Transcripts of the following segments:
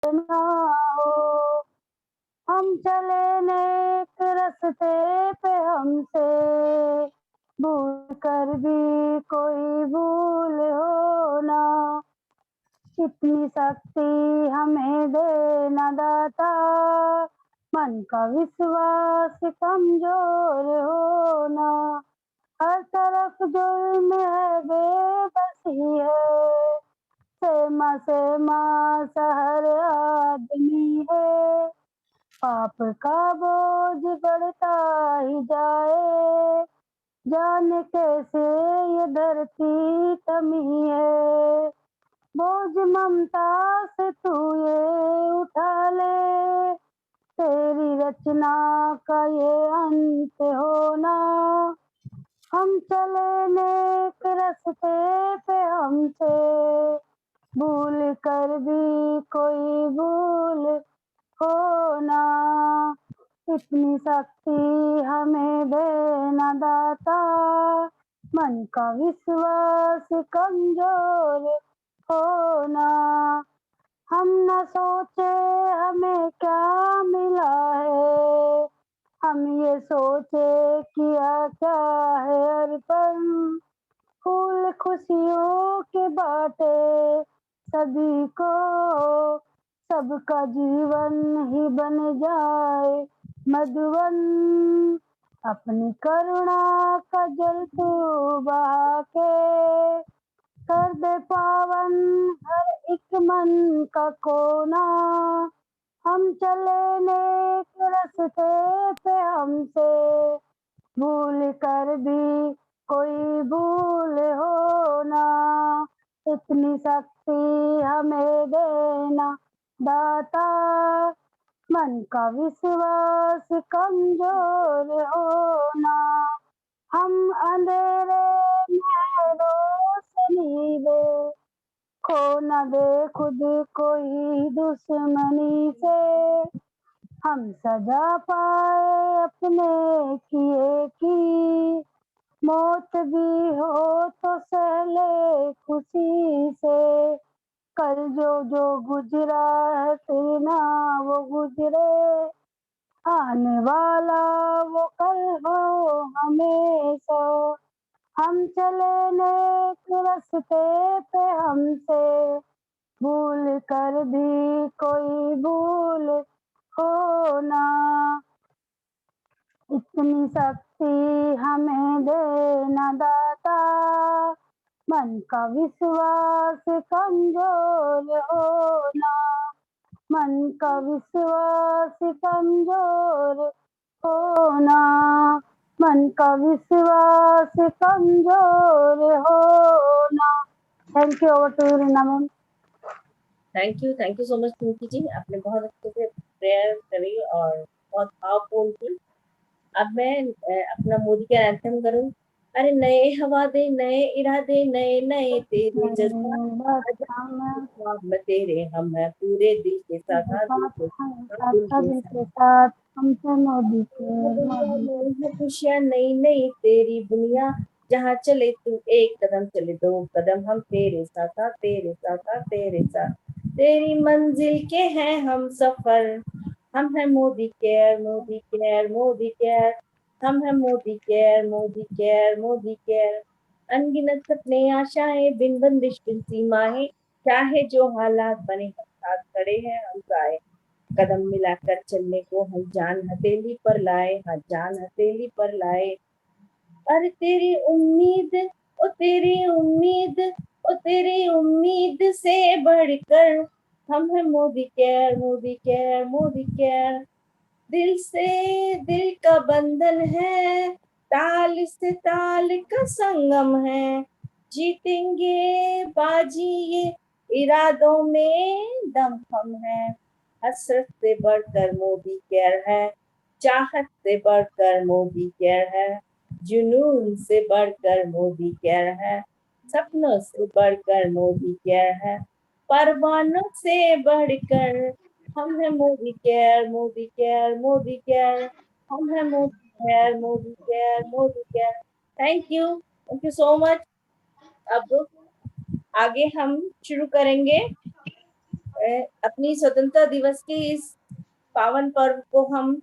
ना हो। हम चले नेक रस्ते पे हमसे भूल कर भी कोई भूल हो ना। इतनी शक्ति हमें देना दाता, मन का विश्वास कमजोर हो ना। हर तरफ जुल्म है, बेबसी है, सेमा सा हर आदमी है। पाप का बोझ बढ़ता ही जाए, जाने कैसे ये धरती थमी है। बोझ ममता से तू ये उठा ले, तेरी रचना का ये अंत होना। हम चले नेक रस्ते पे हमसे भूल कर भी कोई भूल हो ना। इतनी शक्ति हमें देना दाता, मन का विश्वास कमजोर हो ना। हम न सोचे हमें क्या मिला है, हम ये सोचे किया क्या है अर्पण। फूल खुशियों के बाटे सभी को, सबका जीवन ही बन जाए मधुवन। अपनी करुणा का जल तू बहा के, कर दे पावन हर एक मन का कोना। हम चले नेक रस्ते पे हमसे भूल कर भी कोई भूल हो ना। इतनी शक्ति हमें देना दाता, मन का विश्वास कमजोर हो ना। हम अंधेरे में रोशनी दे, खो न दे खुद कोई दुश्मनी से। हम सजा पाए अपने किए की, मौत भी हो तो सहले खुशी से। कल जो गुजरा है फिर ना वो गुजरे, आने वाला वो कल हो हमेशा। हम चले नेक रस्ते पे हमसे भूल कर भी कोई भूल हो ना। इतनी शक्ति हमें देना दाता, मन का विश्वास कमजोर हो ना। मन का विश्वास कमजोर हो ना। मन का विश्वास कमजोर हो ना। Thank you. Over to Reena ma'am. Thank you so much Pinky ji, आपने बहुत अच्छे से प्रेयर करी और बहुत भावपूर्ण थी। अब मैं अपना मोदी का एंथम करूँ। अरे नए हवा दे, नए इरादे, नए नए तेरे जज्बात, ख्वाब तेरे हम हैं पूरे दिल के साथ, दिल के साथ हमसे मोदी के। खुशियाँ नई नई तेरी दुनिया, जहाँ चले तू एक कदम चले दो कदम, हम तेरे साथ तेरे साथ तेरे साथ, तेरी मंजिल के हैं हम सफर। हम हैं Modi care, Modi care, Modi care. हम हैं Modi care, Modi care, Modi care. अनगिनत सपने आशाएं, बिन बंदिश बिन सीमाएं, चाहे जो हालात बने हम साथ खड़े हैं हम गाए। कदम मिलाकर चलने को हम जान हथेली पर लाए, हाँ जान हथेली पर लाए। अरे तेरी उम्मीद, ओ तेरी उम्मीद, ओ तेरी उम्मीद से बढ़कर, हम हैं Modi care, Modi care, Modi care. दिल से दिल का बंधन है, ताल से ताल का संगम है, जीतेंगे बाजी ये इरादों में दम हम है। हसरत से बढ़कर मोदी केयर है, चाहत से बढ़कर मोदी केयर है, जुनून से बढ़कर मोदी केयर है, सपनों से बढ़कर मोदी केयर है, परवानों से बढ़कर। हम है Modi care, Modi care, Modi care. हम है Modi care, Modi care, Modi care. Thank you so much. अब आगे हम शुरू करेंगे अपनी स्वतंत्रता दिवस के इस पावन पर्व को हम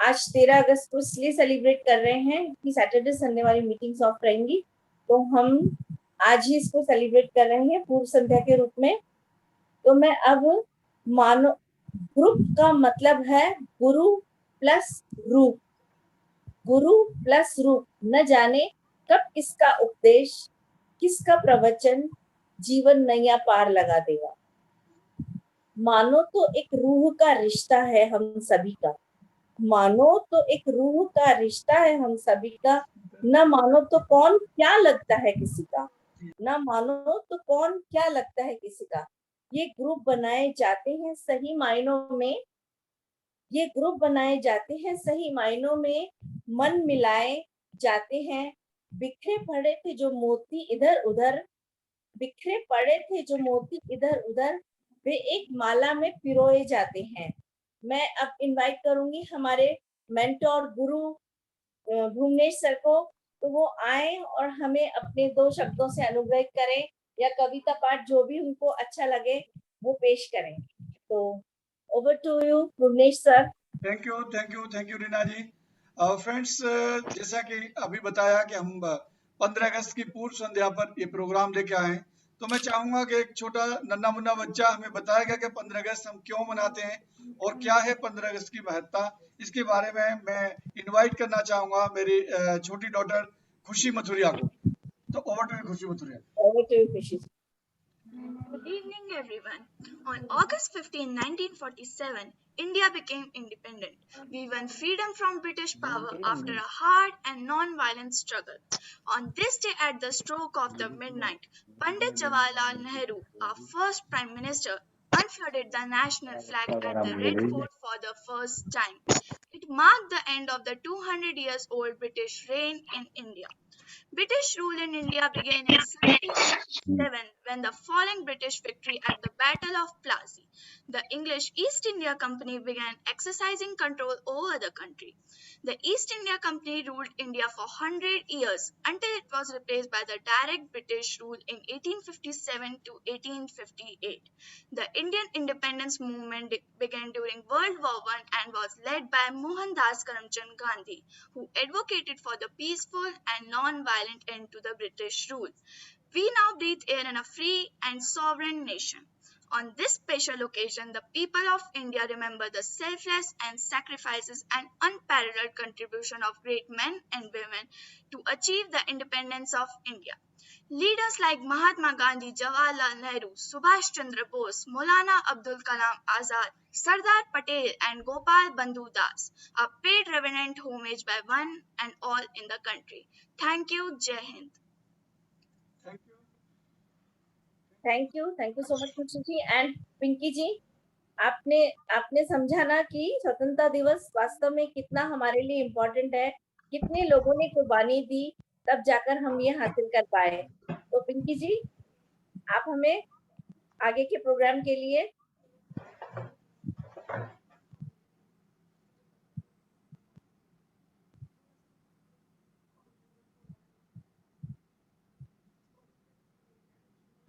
आज 13 अगस्त को इसलिए सेलिब्रेट कर रहे हैं कि सैटरडे संडे वाली मीटिंग्स ऑफ रहेंगी, तो हम आज ही इसको सेलिब्रेट कर रहे हैं पूर्व संध्या के रूप में। तो मैं अब मानो ग्रुप का मतलब है गुरु प्लस रूप, गुरु प्लस रूप। न जाने कब किसका उपदेश, किसका प्रवचन जीवन नैया पार लगा देगा। मानो तो एक रूह का रिश्ता है हम सभी का, मानो तो एक रूह का रिश्ता है हम सभी का। न मानो तो कौन क्या लगता है किसी का, न मानो तो कौन क्या लगता है किसी का। ये ग्रुप बनाए जाते हैं सही मायनों में, ये ग्रुप बनाए जाते हैं सही मायनों में, मन मिलाए जाते हैं। बिखरे पड़े थे जो मोती इधर उधर, बिखरे पड़े थे जो मोती इधर उधर, वे एक माला में पिरोए जाते हैं। मैं अब इनवाइट करूंगी हमारे मेंटोर गुरु भुवनेश सर को, तो वो आए और हमें अपने 2 शब्दों से अनुग्रहित करें या कविता पाठ जो भी उनको अच्छा लगे वो पेश करें। तो over to you Bhuvnesh sir. Thank you Reena ji. Friends, जैसा कि अभी बताया कि हम 15 अगस्त की पूर्व संध्या पर ये प्रोग्राम लेके आए हैं, तो मैं चाहूंगा कि एक छोटा नन्हा मुन्ना बच्चा हमें बताएगा कि 15 अगस्त हम क्यों मनाते हैं और क्या है 15 अगस्त की महत्ता। इसके बारे में मैं इनवाइट करना चाहूंगा मेरी छोटी डॉटर खुशी मथुरिया को। तो ओवर टू यू खुशी मथुरिया। ओवर टू यू खुशी। Good evening, everyone. On August 15, 1947, India became independent. We won freedom from British power after a hard and non-violent struggle. On this day, at the stroke of the midnight, Pandit Jawaharlal Nehru, our first Prime Minister, unfurled the national flag at the Red Fort for the first time. It marked the end of the 200 years old British reign in India. British rule in India began in 1767 when the following British victory at the Battle of Plassey, the English East India Company began exercising control over the country. The East India Company ruled India for 100 years until it was replaced by the direct British rule in 1857 to 1858. The Indian independence movement began during World War I and was led by Mohandas Karamchand Gandhi, who advocated for the peaceful and non-violent end to the British rule. We now breathe air in a free and sovereign nation. On this special occasion, the people of India remember the selfless and sacrifices and unparalleled contribution of great men and women to achieve the independence of India. Leaders like Mahatma Gandhi, Jawaharlal Nehru, Subhash Chandra Bose, Maulana Abdul Kalam Azad, Sardar Patel and Gopal Bandhu Das are paid reverent homage by one and all in the country. Thank you, Jai Hind. Thank you so much खुशी जी। And Pinky ji, आपने आपने समझा ना कि स्वतंत्रता दिवस वास्तव में कितना हमारे लिए इम्पोर्टेंट है, कितने लोगों ने कुर्बानी दी तब जाकर हम ये हासिल कर पाए। तो पिंकी जी, आप हमें आगे के प्रोग्राम के लिए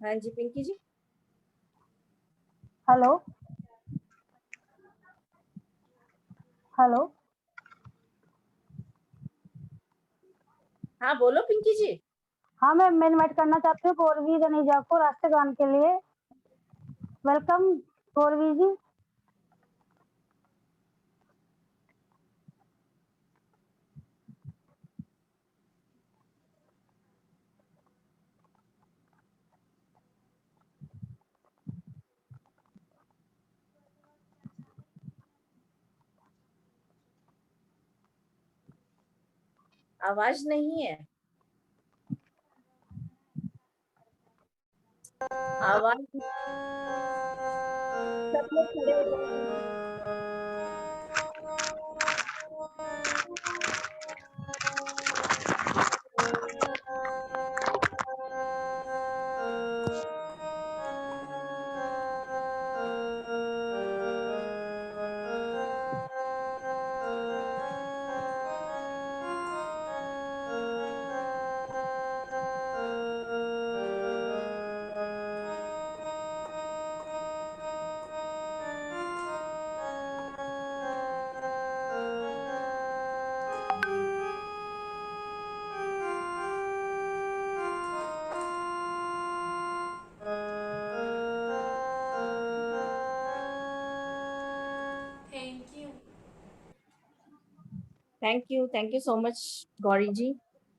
हाँ जी पिंकी जी। हेलो हेलो हाँ बोलो पिंकी जी। हाँ मैं इनवाइट करना चाहती हूँ गौरवी जनेजा को राष्ट्रगान के लिए। वेलकम गौरवी जी। आवाज नहीं है, आवाज सब लोग खड़े हो जाओ। Thank you so much Gauri ji,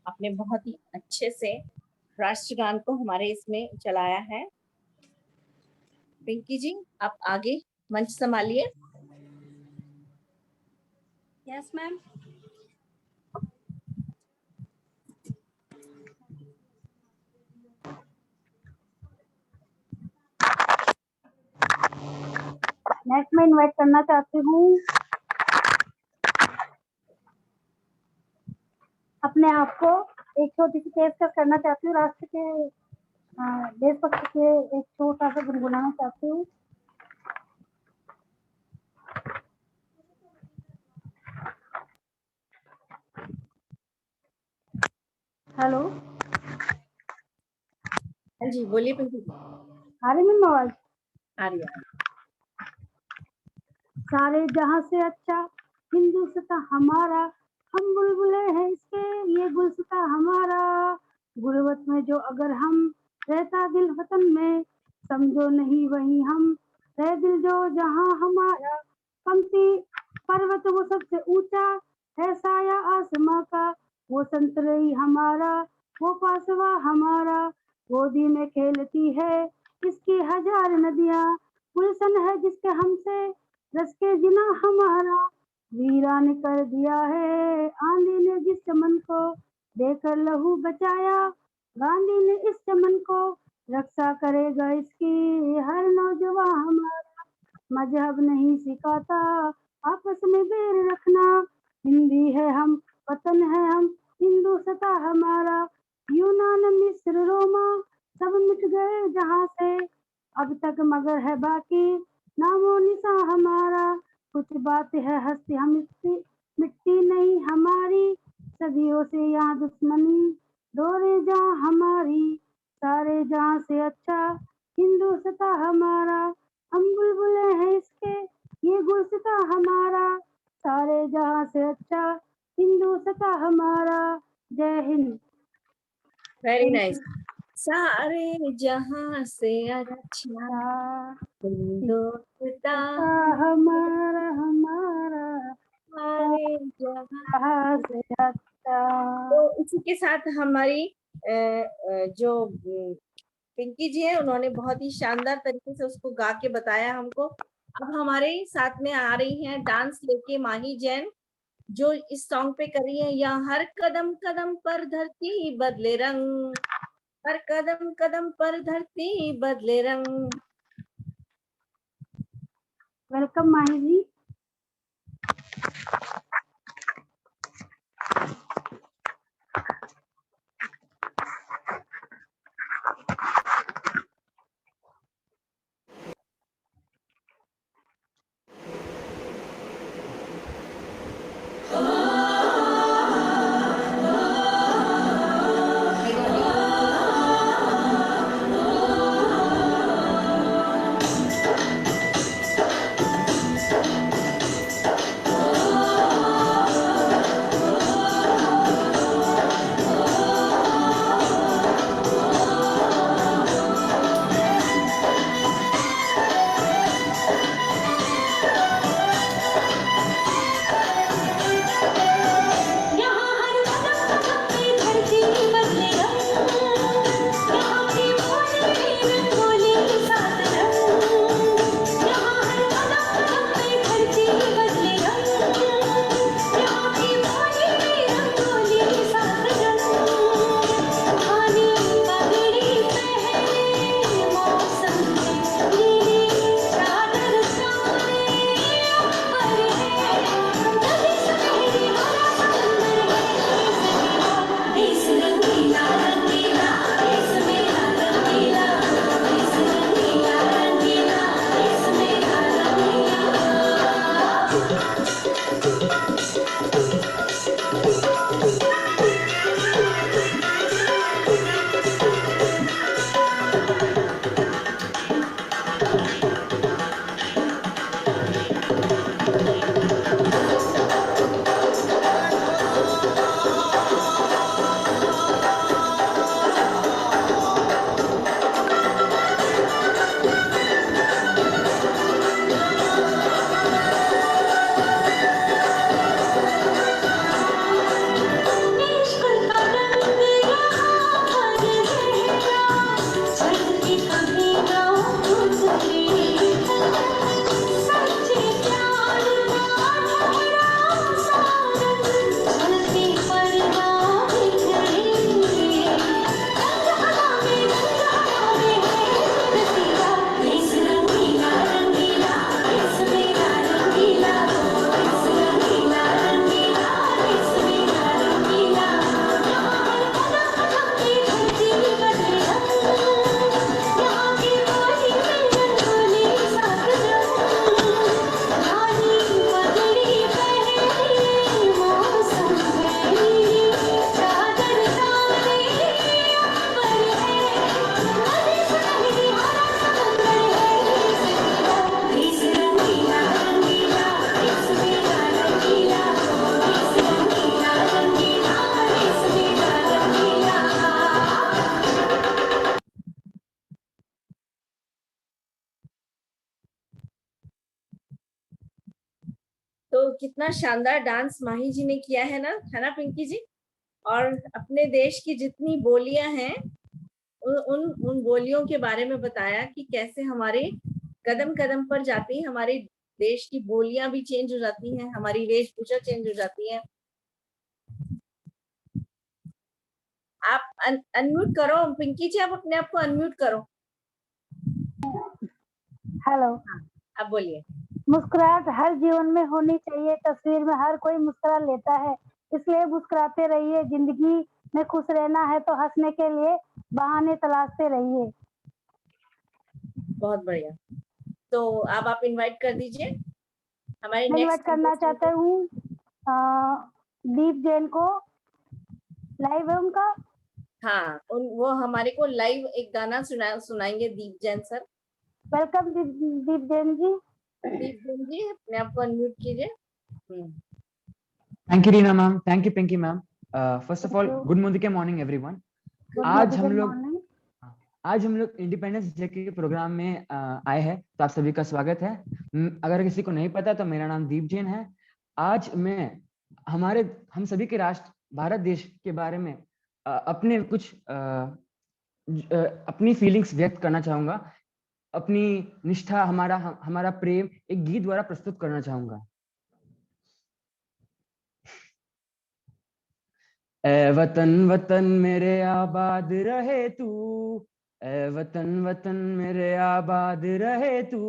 आपने बहुत ही अच्छे से राष्ट्रगान को हमारे इसमें चलाया है। पिंकी जी, आप आगे मंच संभालिए। Yes ma'am. नेक्स्ट मैं इनवाइट करना चाहती हूँ अपने आप को एक छोटी सी पेशकश करना चाहती हूँ, राष्ट्र के देशभक्त के एक छोटा सा गुनगुनाना चाहती हूँ। हेलो, हाँ जी बोलिए पिंकी जी। आ रही मेरी आवाज? आ रही है। सारे जहां से अच्छा हिंदुस्तां हमारा, हम बुलबुले हैं इसके ये गुलसिता हमारा। गुर्बत में जो अगर हम रहता दिल वतन में, समझो नहीं वही हम रह दिल जो जहां हमारा। पंक्ति पर्वत वो सबसे ऊंचा है, साया आसमां का वो संतरई हमारा, वो पासवा हमारा। गोदी में खेलती है इसकी हजार नदियां, गुलशन है जिसके हमसे रस के जिना हमारा। वीरान कर दिया है आंधी ने जिस चमन को, देकर लहू बचाया गांधी ने इस चमन को। रक्षा करेगा इसकी हर नौजवान हमारा, मजहब नहीं सिखाता आपस में बैर रखना। हिंदी है हम, वतन है हम, हिंदू सता हमारा। यूनान मिस्र रोमा सब मिट गए जहां से, अब तक मगर है बाकी नामो निशा हमारा। कुछ बात है हस्ती हम मिट्टी नहीं हमारी, सदियों से यहाँ दुश्मनी दौरे जहाँ हमारी। सारे जहाँ से अच्छा हिंदू सता हमारा, हम बुलबुले हैं इसके ये गुलसिता हमारा। सारे जहाँ से अच्छा हिंदू सता हमारा। जय हिंद। Very nice. सारे जहां से अच्छा हिंदुस्तां हमारा हमारा सारे जहां। जहाँ से अच्छा। तो इसी के साथ हमारी जो पिंकी जी है उन्होंने बहुत ही शानदार तरीके से उसको गा के बताया हमको। अब हमारे साथ में आ रही हैं डांस लेके माही जैन, जो इस सॉन्ग पे कर रही है। या हर कदम कदम पर धरती बदले रंग, हर कदम कदम पर धरती बदले रंग। वेलकम माही जी। तो कितना शानदार डांस माही जी ने किया है ना पिंकी जी। और अपने देश की जितनी बोलियां हैं उन बोलियों के बारे में बताया कि कैसे हमारे कदम कदम पर जाती हमारे देश की बोलियां भी चेंज हो जाती हैं, हमारी वेशभूषा चेंज हो जाती है। आप अनम्यूट करो पिंकी जी, आप अपने आप को अनम्यूट करो। हेलो, आप बोलिए। मुस्कुराहट हर जीवन में होनी चाहिए। तस्वीर में हर कोई मुस्कुरा लेता है, इसलिए मुस्कुराते रहिए। जिंदगी में खुश रहना है तो हंसने के लिए बहाने तलाशते रहिए। बहुत बढ़िया। तो अब आप इनवाइट कर दीजिए हमारे मैं इनवाइट नेक्स्ट करना चाहता हूँ दीप जैन को। लाइव है उनका। हाँ, वो हमारे को लाइव एक गाना सुनाएंगे दीप जैन सर। वेलकम दीप जैन जी। दीप जैन जी, अपने आप को अनम्यूट कीजिए। Thank you Reena ma'am, thank you Pinky ma'am. First of all good morning everyone. आज हम लोग इंडिपेंडेंस डे के प्रोग्राम में आए हैं, तो आप सभी का स्वागत है। अगर किसी को नहीं पता तो मेरा नाम दीप जैन है। आज मैं हम सभी के राष्ट्र भारत देश के बारे में अपने कुछ अपनी फीलिंग्स व्यक्त करना चाहूंगा। अपनी निष्ठा, हमारा प्रेम एक गीत द्वारा प्रस्तुत करना चाहूंगा। ए वतन वतन मेरे आबाद रहे तू, ए वतन वतन मेरे आबाद रहे तू,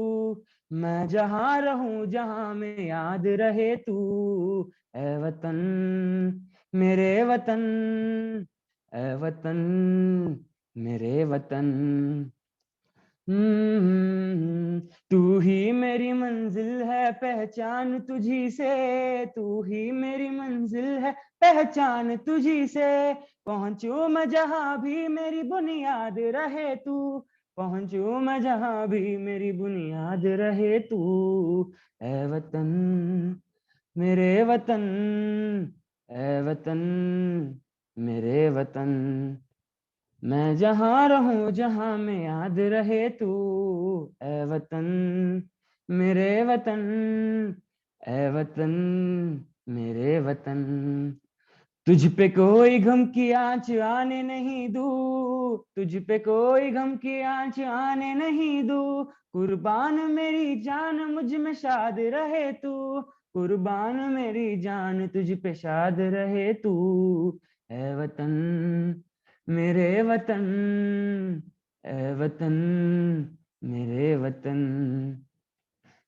मैं जहां रहूं जहां में याद रहे तू, ए वतन मेरे वतन, ए वतन मेरे वतन। तू ही मेरी मंजिल है पहचान तुझी से, तू ही मेरी मंजिल है पहचान तुझी से, पहुंचू मैं जहां भी मेरी बुनियाद रहे तू, पहुंचू मैं जहां भी मेरी बुनियाद रहे तू, ए वतन मेरे वतन, ए वतन मेरे वतन, मैं जहां रहूं जहां में याद रहे तू, ए वतन मेरे वतन, ए वतन मेरे वतन। तुझ पे कोई गम की आंच आने नहीं दूं, तुझ पे कोई गम की आंच आने नहीं दूं, कुर्बान मेरी जान मुझ में शाद रहे तू, कुर्बान मेरी जान तुझ पे शाद रहे तू, ए वतन मेरे वतन, ए वतन मेरे वतन,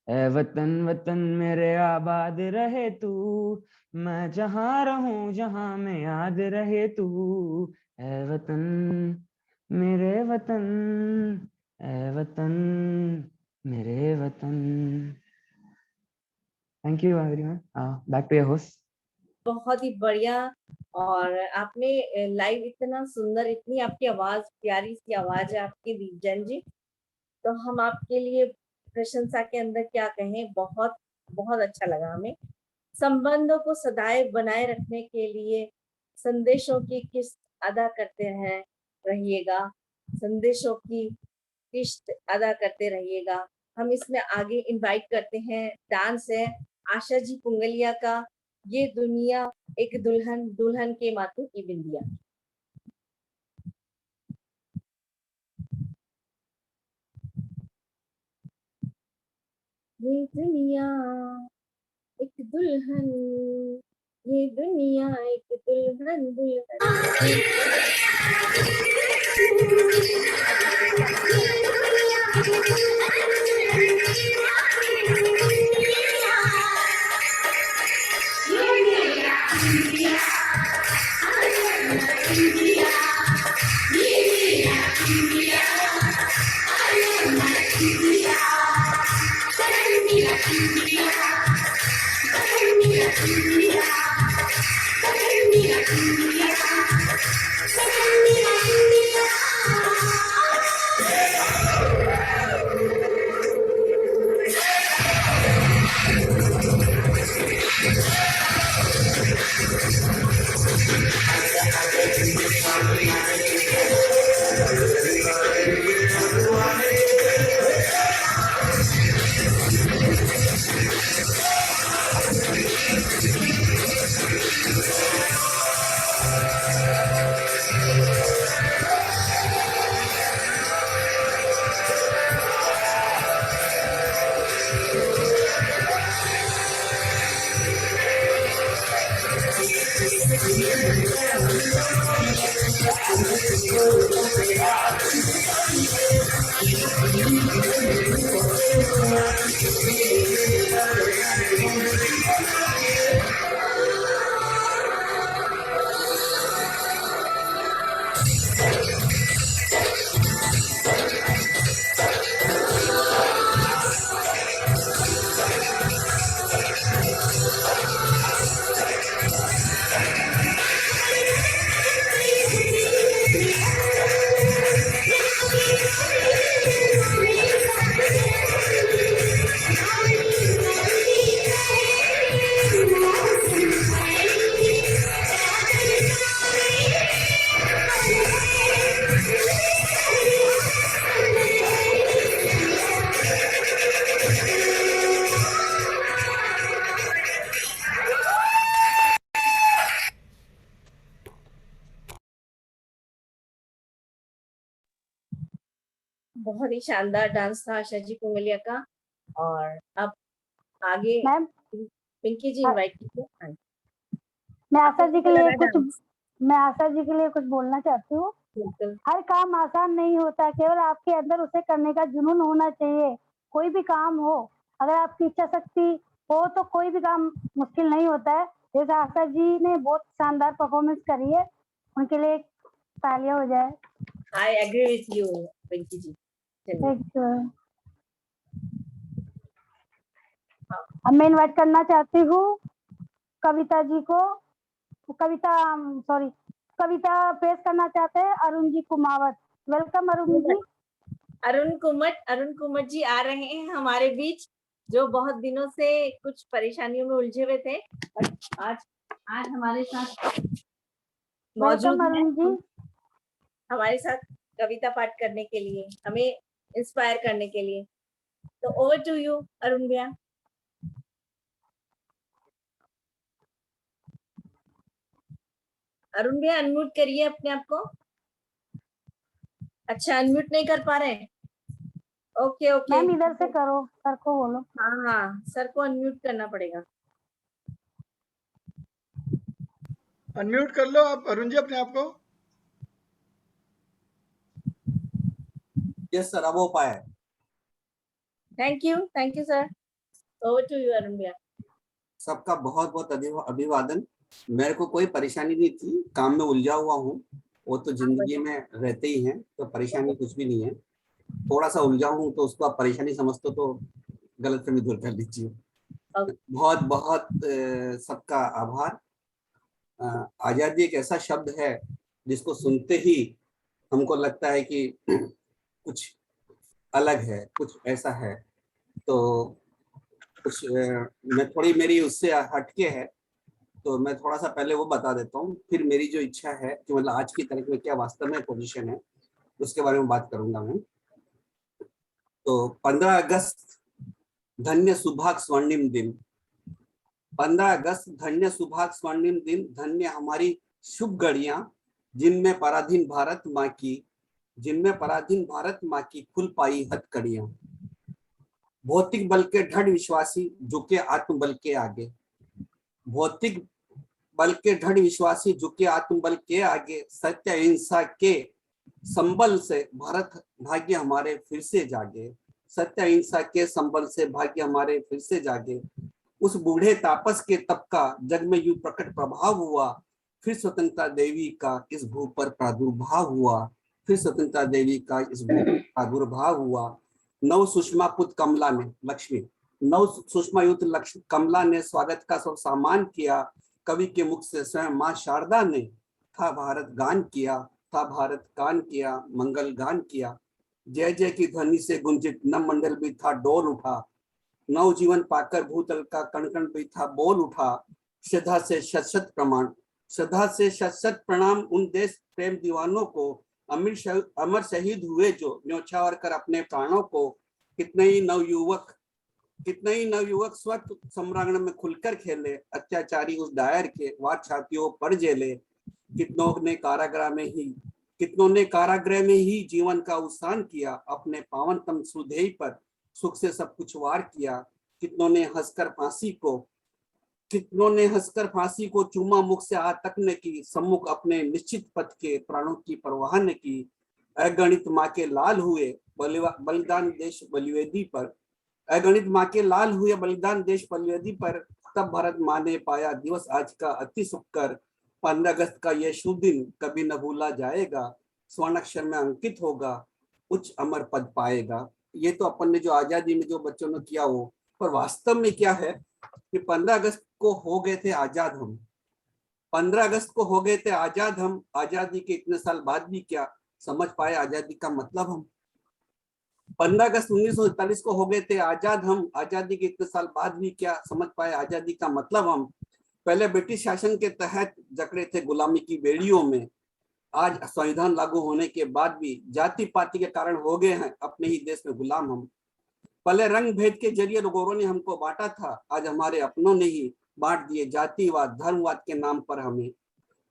ए वतन वतन मेरे आबाद रहे तू, मैं जहां रहूं जहां में याद रहे तू, ए वतन मेरे वतन, ए वतन मेरे वतन। Thank you everyone. Back to your host. बहुत ही बढ़िया। और आपने लाइव इतना सुंदर, इतनी आपकी आवाज, प्यारी सी आवाज है आपकी दीप जैन जी, तो हम आपके लिए प्रशंसा के अंदर क्या कहें। बहुत बहुत अच्छा लगा हमें। संबंधों को सदैव बनाए रखने के लिए संदेशों की किस्त अदा करते रहिएगा, संदेशों की किस्त अदा करते रहिएगा। हम इसमें आगे इनवाइट करते हैं, डांस है आशा जी पुंगलिया का, ये दुनिया एक दुल्हन, दुल्हन के माथे की बिंदिया। ये दुनिया एक दुल्हन, ये दुनिया एक दुल्हन, दुल्हन। बहुत ही शानदार डांस था आशा जी कुंगलिया का। और अब आगे मैम पिंकी जी इनवाइट कीजिए। मैं आपको आशा जी कैसा के लिए लगा डांस? मैं आशा जी के लिए कुछ बोलना चाहती हूँ। बिल्कुल। हर काम आसान नहीं होता, केवल आपके अंदर उसे करने का जुनून होना चाहिए। कोई भी काम हो, अगर आपकी इच्छा शक्ति हो तो कोई भी काम मुश्किल नहीं होता है। जैसे आशा जी ने बहुत शानदार परफॉर्मेंस करी है, उनके लिए तालियां हो जाए। I agree with you Pinky ji. चलिए अब मैं इनवाइट करना चाहती हूँ कविता जी को। कविता पेश करना चाहते हैं अरुण जी कुमावत। वेलकम अरुण जी। अरुण कुमट जी आ रहे हैं हमारे बीच, जो बहुत दिनों से कुछ परेशानियों में उलझे हुए थे, और आज हमारे साथ मौजूद वेलकम अरुण जी। हमारे साथ कविता पाठ करने के लिए, हमें इंस्पायर करने के लिए। तो ओवर टू यू अरुण भैया। अरुण भैया अनम्यूट करिए अपने आप को। अच्छा, अनम्यूट नहीं कर पा रहे हैं। ओके ओके मैम इधर से करो, सर को बोलो। हाँ, सर को अनम्यूट करना पड़ेगा। अनम्यूट कर लो आप अरुण जी अपने आप को। यस सर, अब हो पाया। Thank you sir. Over to you Arun भैया। सबका बहुत बहुत अभिवादन। मेरे को कोई परेशानी नहीं थी, काम में उलझा हुआ हूँ, वो तो जिंदगी में रहते ही हैं, तो परेशानी कुछ भी नहीं है। थोड़ा सा उलझा हूँ तो उसको आप परेशानी समझते तो गलतफहमी दूर कर लीजिए। बहुत बहुत सबका आभार। आजादी एक ऐसा शब्द है जिसको सुनते ही हमको लगता है कि कुछ अलग है, कुछ ऐसा है। तो कुछ मैं थोड़ी मेरी उससे हटके है, तो मैं थोड़ा सा पहले वो बता देता हूँ, फिर मेरी जो इच्छा है कि मतलब आज की तारीख में क्या वास्तव में पोजीशन है उसके बारे में बात करूंगा मैं। तो 15 अगस्त धन्य सुभाग स्वर्णिम दिन। 15 अगस्त धन्य सुभाग स्वर्णिम दिन, धन्य हमारी शुभ घड़ियां जिनमें पराधीन भारत माँ की, जिनमें पराधीन भारत माँ की खुल पाई हथकड़ियां। भौतिक बल के दृढ़ विश्वासी झुके आत्मबल के आगे। भौतिक बल के दृढ़ विश्वासी झुके आत्मबल के आगे। सत्य अहिंसा के संबल से भारत भाग्य हमारे फिर से जागे। सत्य अहिंसा के संबल से भाग्य हमारे फिर से जागे। उस बूढ़े तापस के तप का जग में यूं प्रकट प्रभाव हुआ, फिर स्वतंत्रता देवी का इस भू पर प्रादुर्भाव हुआ। फिर स्वतंत्रता देवी का इस भू पर प्रादुर्भाव हुआ। नव सुषमा पुत्र कमला ने, लक्ष्मी, नव सुषमा युक्त कमला ने स्वागत का सब सामान किया। कवि के मुख से स्वयं मां शारदा ने था भारत गान किया, था भारत गान किया, मंगल गान किया। जय जय की ध्वनि से गुंजित नव मंडल भी था डोल उठा। नव जीवन पाकर भूतल का कण कण भी था बोल उठा। श्रद्धा से शत शत प्रमाण, श्रद्धा से शत शत प्रणाम उन देश प्रेम दीवानों को, अमर शहीद हुए जो न्योछावर कर अपने प्राणों को। कितने ही नवयुवक स्वत सम्रांगण में खुलकर खेले, अत्याचारी उस दायर के वार छातियों पर जेले। कितनों ने कारागृह में ही जीवन का अवसान किया, अपने पावन तम सुधेय पर सुख से सब कुछ वार किया। कितनों ने हंसकर फांसी को चूमा मुख से हाथ तक ने की, सम्मुख अपने निश्चित पथ के प्राणों की परवाह न की। अगणित माँ के लाल हुए बलिदान देश बलिवेदी पर, अगणित माँ के लाल हुए बलिदान देश बलिवेदी पर, तब भारत माँ ने पाया दिवस आज का अति सुखकर। 15 अगस्त का यह शुभ दिन कभी न भूला जाएगा, स्वर्ण अक्षर में अंकित होगा, उच्च अमर पद पाएगा। ये तो अपन ने जो आजादी में जो बच्चों ने किया वो, पर वास्तव में क्या है कि 15 अगस्त को हो गए थे आजाद हम। 15 अगस्त को हो गए थे आजाद हम, आजादी के इतने साल बाद भी क्या समझ पाए आजादी का मतलब हम। 15 अगस्त 1947 को हो गए थे आजाद हम, आजादी के इतने साल बाद भी क्या समझ पाए आजादी का मतलब हम। पहले ब्रिटिश शासन के तहत जकड़े थे गुलामी की बेड़ियों में, आज संविधान लागू होने के बाद भी जाति पाति के कारण हो गए हैं अपने ही देश में गुलाम हम। पहले रंग भेद के जरिए गोरों ने हमको बांटा था, आज हमारे अपनों ने ही बांट दिए जातिवाद धर्मवाद के नाम पर हमें।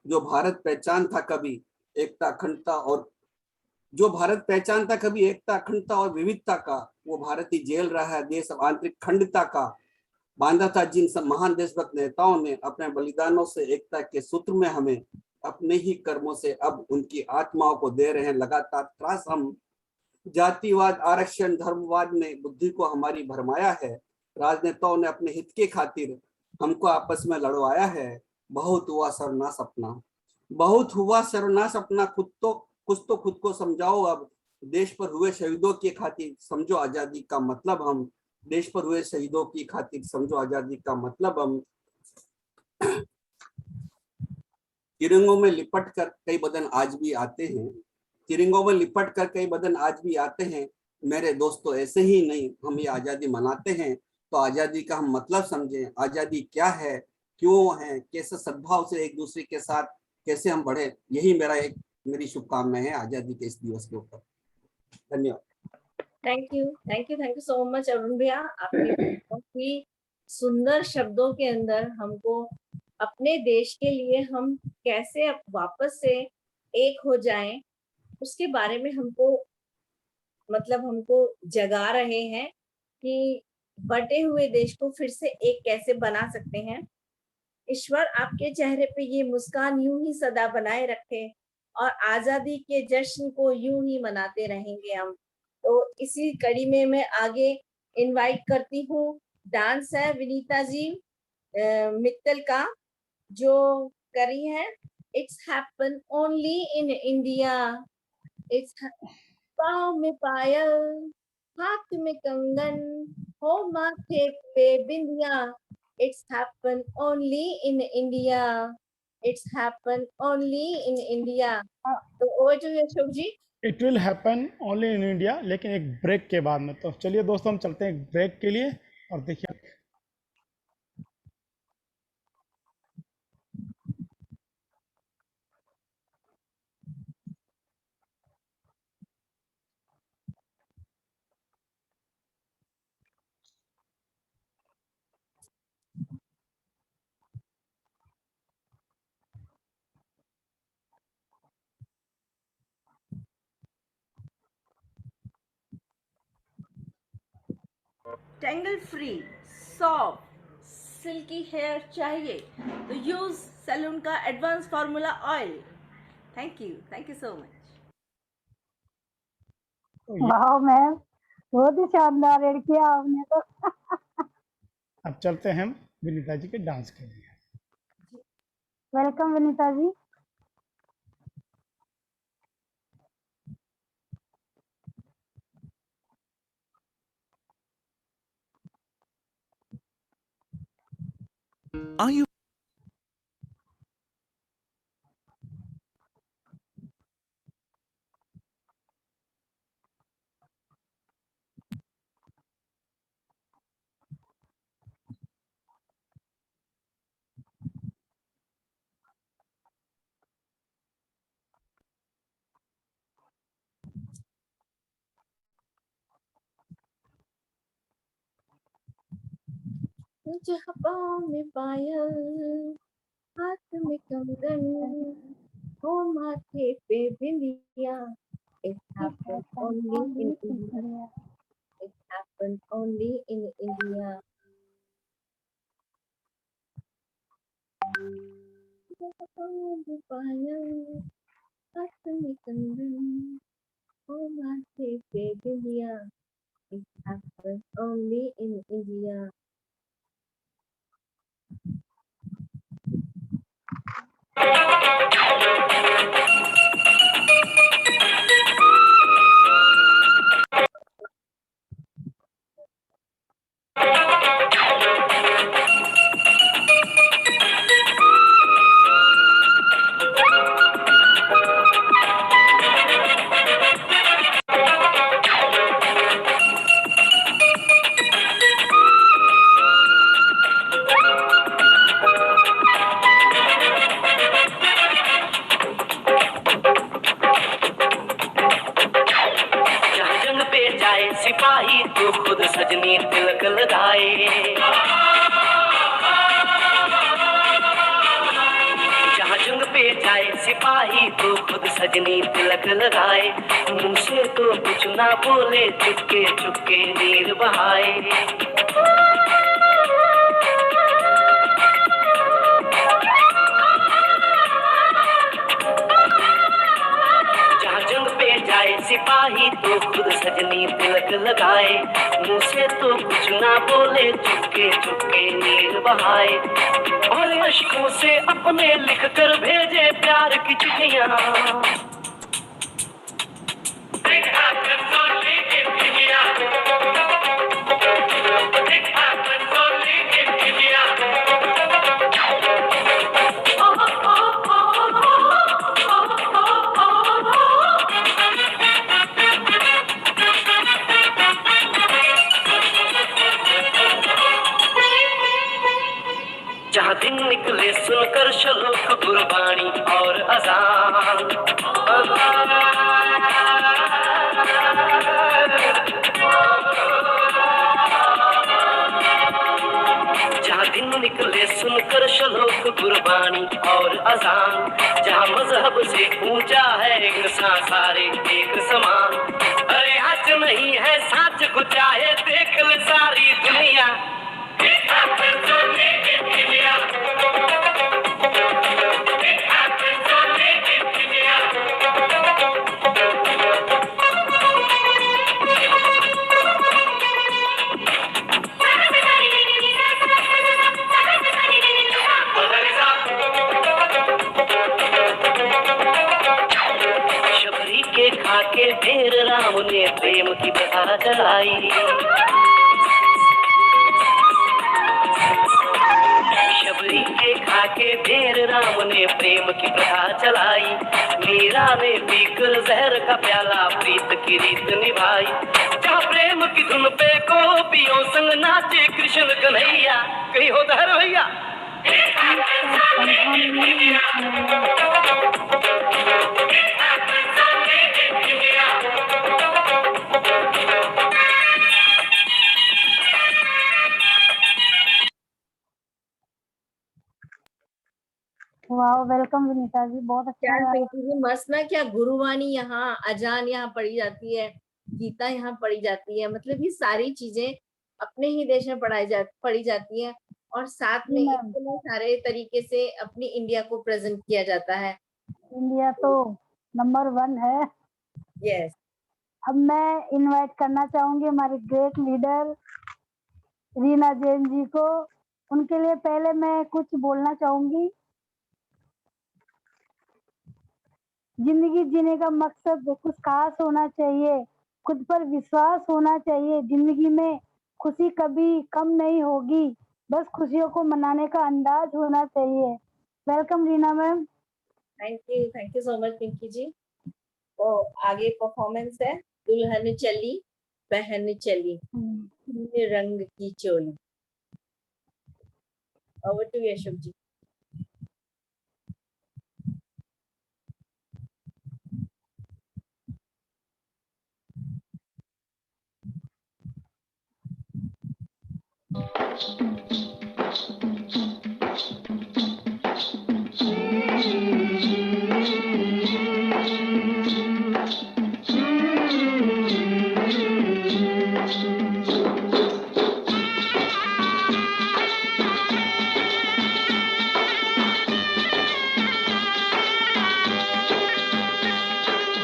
जो भारत पहचान था कभी एकता अखंडता और जो भारत पहचानता कभी एकता, अखंडता और विविधता का, वो भारत ही झेल रहा है देश अब आंतरिक खंडता का। बांधा था जिन सब महान देशभक्त नेताओं ने अपने बलिदानों से एकता के सूत्र में हमें, अपने ही कर्मों से अब उनकी आत्माओं को दे रहे हैं लगातार त्रास हम। जातिवाद, आरक्षण, धर्मवाद ने बुद्धि को हमारी भरमाया है। राजनेताओं ने अपने हित के खातिर हमको आपस में लड़वाया है। बहुत हुआ सर्वनाश अपना, बहुत हुआ सर्वनाश अपना, कुछ तो खुद को समझाओ अब। देश पर हुए शहीदों की खातिर समझो आजादी का मतलब हम। देश पर हुए शहीदों की खातिर समझो आजादी का मतलब हम। तिरंगों में लिपट कर कई बदन आज भी आते हैं, तिरंगों में लिपट कर कई बदन आज भी आते हैं। मेरे दोस्तों ऐसे ही नहीं हम ये आजादी मनाते हैं, तो आजादी का हम मतलब समझें। आजादी क्या है, क्यों है, कैसे सद्भाव से एक दूसरे के साथ कैसे हम बढ़े, यही मेरी शुभकामनाएं है आजादी के इस दिवस के ऊपर। धन्यवाद। Thank you so much Arun भैया। आपने बहुत ही सुंदर शब्दों के अंदर हमको अपने देश के लिए हम कैसे वापस से एक हो जाएं उसके बारे में हमको जगा रहे हैं कि बटे हुए देश को फिर से एक कैसे बना सकते हैं। ईश्वर आपके चेहरे पे ये मुस्कान यूं ही सदा बनाए रखे और आजादी के जश्न को यूं ही मनाते रहेंगे हम। तो इसी कड़ी में मैं आगे इनवाइट करती हूँ, डांस है विनीता जी मित्तल का जो करी है। It's happen only in India, it's पाँव में पायल, हाथ में कंगन, हो माथे पे बिंदिया। It's happen only in India. It's happen only in India. तो over to you Ashok ji. It will happen only in India, लेकिन एक ब्रेक के बाद में। तो चलिए दोस्तों हम चलते हैं एक ब्रेक के लिए और देखिए। Tangle free soft silky hair चाहिए तो यूज सैलून का advance formula oil. Thank you so much. वाह मैम, बहुत ही शानदार एड किया आपने तो। अब चलते हैं हम विनीता जी के डांस के लिए। Welcome Vinita ji. Are you पाँव में पायल, हाथ में कंगन, हो माथे पे बिंदिया। It happened only in India. It happened only in India. पाँव में पायल, हाथ में कंगन, हो माथे पे बिंदिया। It happened only in India. तो खुद सजनी तिलक लगाए, मुंह से तो कुछ ना बोले, चुपके चुपके नीर बहाए। जहाँ जंग पे जाए सिपाही तो खुद सजनी तिलक लगाए, मुंह से तो कुछ ना बोले, चुपके चुपके नीर बहाए। और अश्कों से अपने लिख कर भेजे प्यार की चिट्ठियां। जहाँ दिन निकले सुनकर श्लोक गुरबाणी और अजान, जहाँ दिन निकले सुनकर श्लोक गुरबाणी और अजान, जहाँ मजहब से ऊंचा है इंसान सारे एक समान। अरे आज नहीं है साच को चाहे देख ले सारी दुनिया। शबरी के खाके ढेर राम ने प्रेम की प्रथा चलाई, शबरी के खाके ढेर राम ने प्रेम की प्रथा चलाई। मीरा ने पीकर जहर का प्याला प्रीत की रीत निभाई। जहाँ प्रेम की धुन पे गोपियों संग नाचे कृष्ण कन्हैया, कहीं होता है भैया। वाह, वेलकम विनीता जी, बहुत अच्छा क्या लगा। पिंकी जी मस्त ना, क्या गुरुवाणी यहाँ, अजान यहाँ पढ़ी जाती है, गीता यहाँ पढ़ी जाती है, मतलब ये सारी चीजें अपने ही देश में पढ़ी जाती है, और साथ में जी मैम। इतने सारे तरीके से अपनी इंडिया को प्रेजेंट किया जाता है। इंडिया तो नंबर 1 है। यस, अब मैं इनवाइट करना चाहूंगी हमारी ग्रेट लीडर रीना जैन जी को। उनके लिए पहले मैं कुछ बोलना चाहूंगी। जिंदगी जीने का मकसद कुछ खास होना चाहिए, खुद पर विश्वास होना चाहिए। जिंदगी में खुशी कभी कम नहीं होगी, बस खुशियों को मनाने का अंदाज होना चाहिए। Welcome Reena ma'am. Thank you so much Pinky ji. तो आगे परफॉर्मेंस है दुल्हन चली बहन चली तीन रंग की चोली। ओवर टू यशोक जी।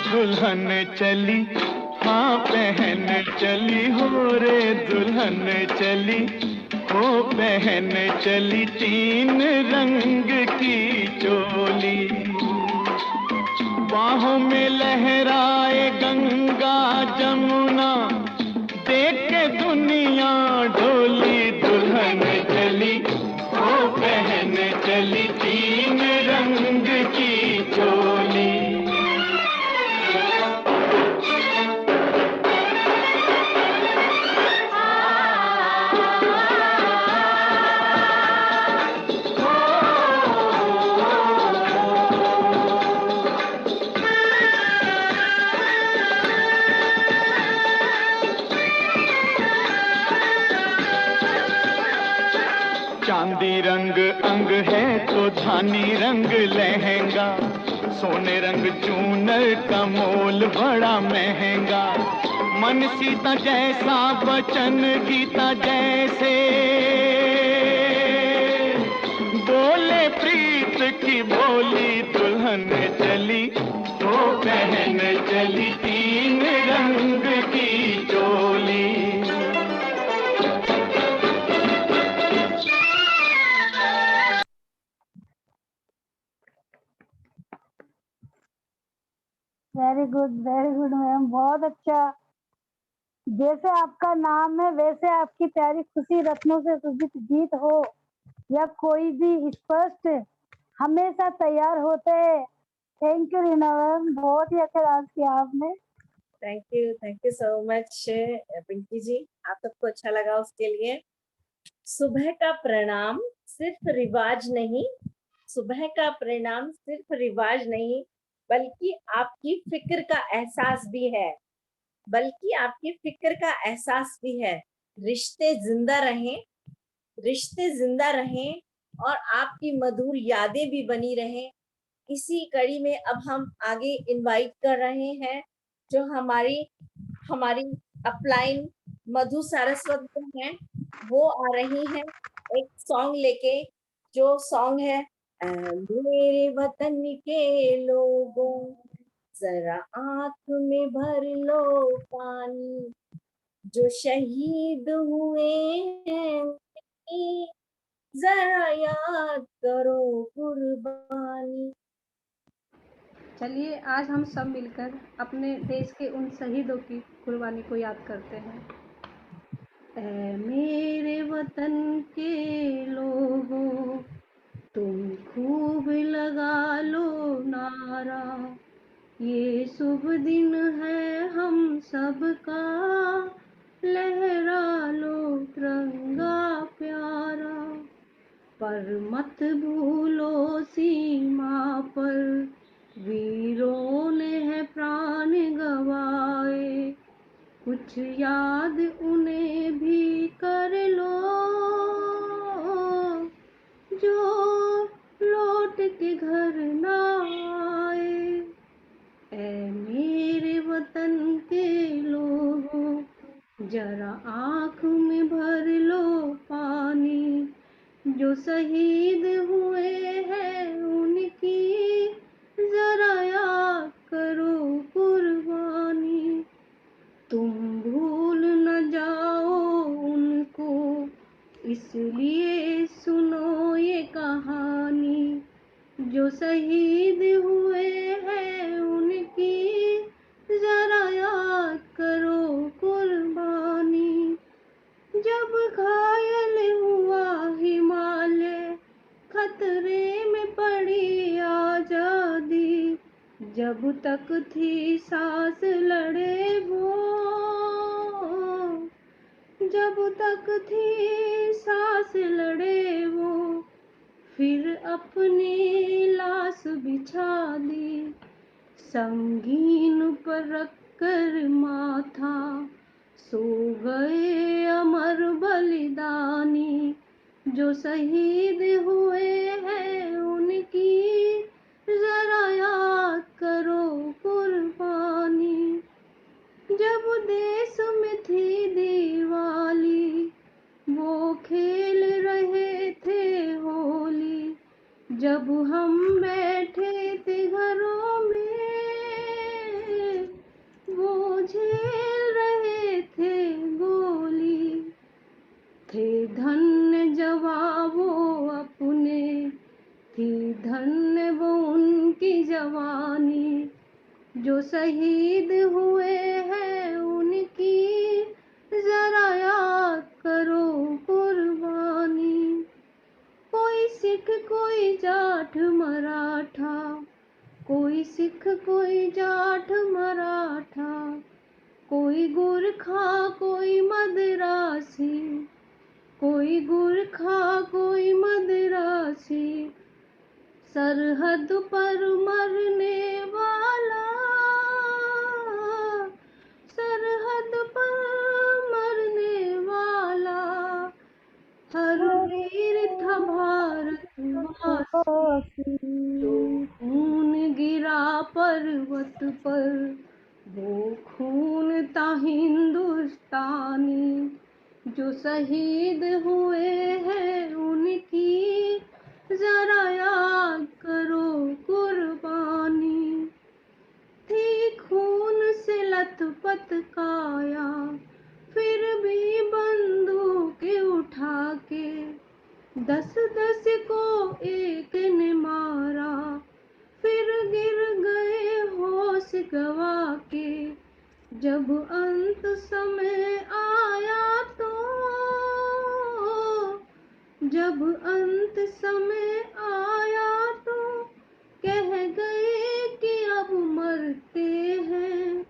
दुल्हन चली हाँ बहन चली हो रे, दुल्हन चली हो बहन चली, तीन रंग की चोली। बाहों में लहराए गंगा जमुना, देख के दुनिया डोली। दुल्हन चली हो बहन चली, तीन रंग की चोली। चांदी रंग अंग है तो धानी रंग लहंगा, सोने रंग चूनर का मोल बड़ा महंगा। मन सीता जैसा वचन गीता जैसे, बोले प्रीत की बोली दुल्हन चली, वो बहन चली तीन रंग की चोली। वेरी गुड मैम, बहुत अच्छा। जैसे आपका नाम है वैसे आपकी प्यारी खुशी रत्नों से सुजित गीत हो या कोई भी स्पष्ट हमेशा तैयार होते हैं। थैंक यू रीना मैम, बहुत ही अच्छा डांस किया आपने। Thank you so much Pinky ji, आप सबको अच्छा लगा उसके लिए। सुबह का प्रणाम सिर्फ रिवाज नहीं, सुबह का प्रणाम सिर्फ रिवाज नहीं, बल्कि आपकी फिक्र का एहसास भी है, बल्कि आपकी फिक्र का एहसास भी है। रिश्ते जिंदा रहें, रिश्ते जिंदा रहें और आपकी मधुर यादें भी बनी रहें। इसी कड़ी में अब हम आगे इनवाइट कर रहे हैं जो हमारी अपलाइन मधु सारस्वत हैं, वो आ रही हैं एक सॉन्ग लेके, जो सॉन्ग है मेरे वतन के लोगों जरा आंख में भर लो पानी, जो शहीद हुए हैं उनकी जरा याद करो कुर्बानी। चलिए आज हम सब मिलकर अपने देश के उन शहीदों की कुर्बानी को याद करते हैं। ऐ मेरे वतन के लोगों तुम खूब लगा लो नारा, ये शुभ दिन है हम सबका, लहरा लो तिरंगा प्यारा। पर मत भूलो सीमा पर वीरों ने है प्राण गवाए, कुछ याद उन्हें भी कर लो जो लौट के घर ना आए। ऐ मेरे वतन के लोगों जरा आँख में भर लो पानी, जो शहीद हुए हैं उनकी जरा याद करो कुर्बानी। तुम भूल न जाओ उनको, इसलिए सुनो ये कहानी, जो शहीद हुए हैं उनकी जरा याद करो कुर्बानी। जब घायल हुआ हिमालय, खतरे में पड़ी आजादी, जब तक थी सांस लड़े वो, जब तक थी सांस लड़े वो, फिर अपनी लाश बिछा दी, संगीन पर रखकर माथा, सो गए अमर बलिदानी, जो शहीद हुए हैं उनकी जरा याद करो कुर्बानी। जब देश में थी दिवाली, वो खेल रहे थे होली, जब हम बैठे थे घरों में, वो झेल रहे थे गोली। थे धन्य जवान वो अपने, थी धन्य वो उनकी जवानी, जो शहीद हुए हैं उनकी जरा याद करो कुर्बानी। कोई सिख कोई जाट मराठा, कोई सिख कोई जाट मराठा, कोई गुरखा कोई मदरासी, कोई गुरखा कोई मदरासी, सरहद पर मरने वाला, सरहद पर मरने वाला, हर वीर था भारतवासी, जो खून गिरा पर्वत पर वो खून था हिंदुस्तानी, जो शहीद हुए हैं उनकी जरा याद करो कुर्बानी। थी खून से लथपथ काया, फिर भी बंदूक उठा के 10-10 को एक ने मारा, फिर गिर गए होश गवा के। जब अंत समय आया तो, जब अंत समय आया तो कह गए कि अब मरते हैं।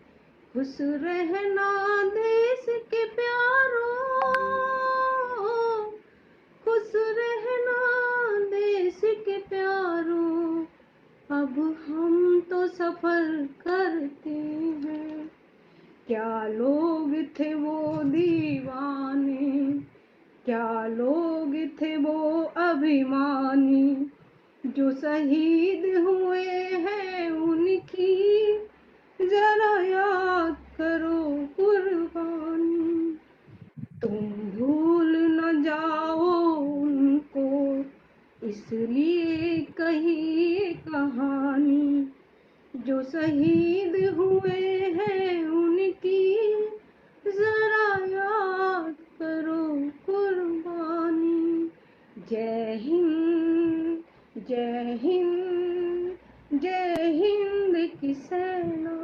खुश रहना देश के प्यारों, खुश रहना देश के प्यारों, अब हम तो सफर करते हैं। क्या लोग थे वो दीवाने, क्या लोग थे वो अभिमानी, जो शहीद हुए हैं उनकी जरा याद करो कुर्बानी। तुम भूल न जाओ उनको, इसलिए कही कहानी, जो शहीद हुए हैं उनकी जरा याद करो कुर्बानी। जय हिंद, जय हिंद, जय हिंद की सेना।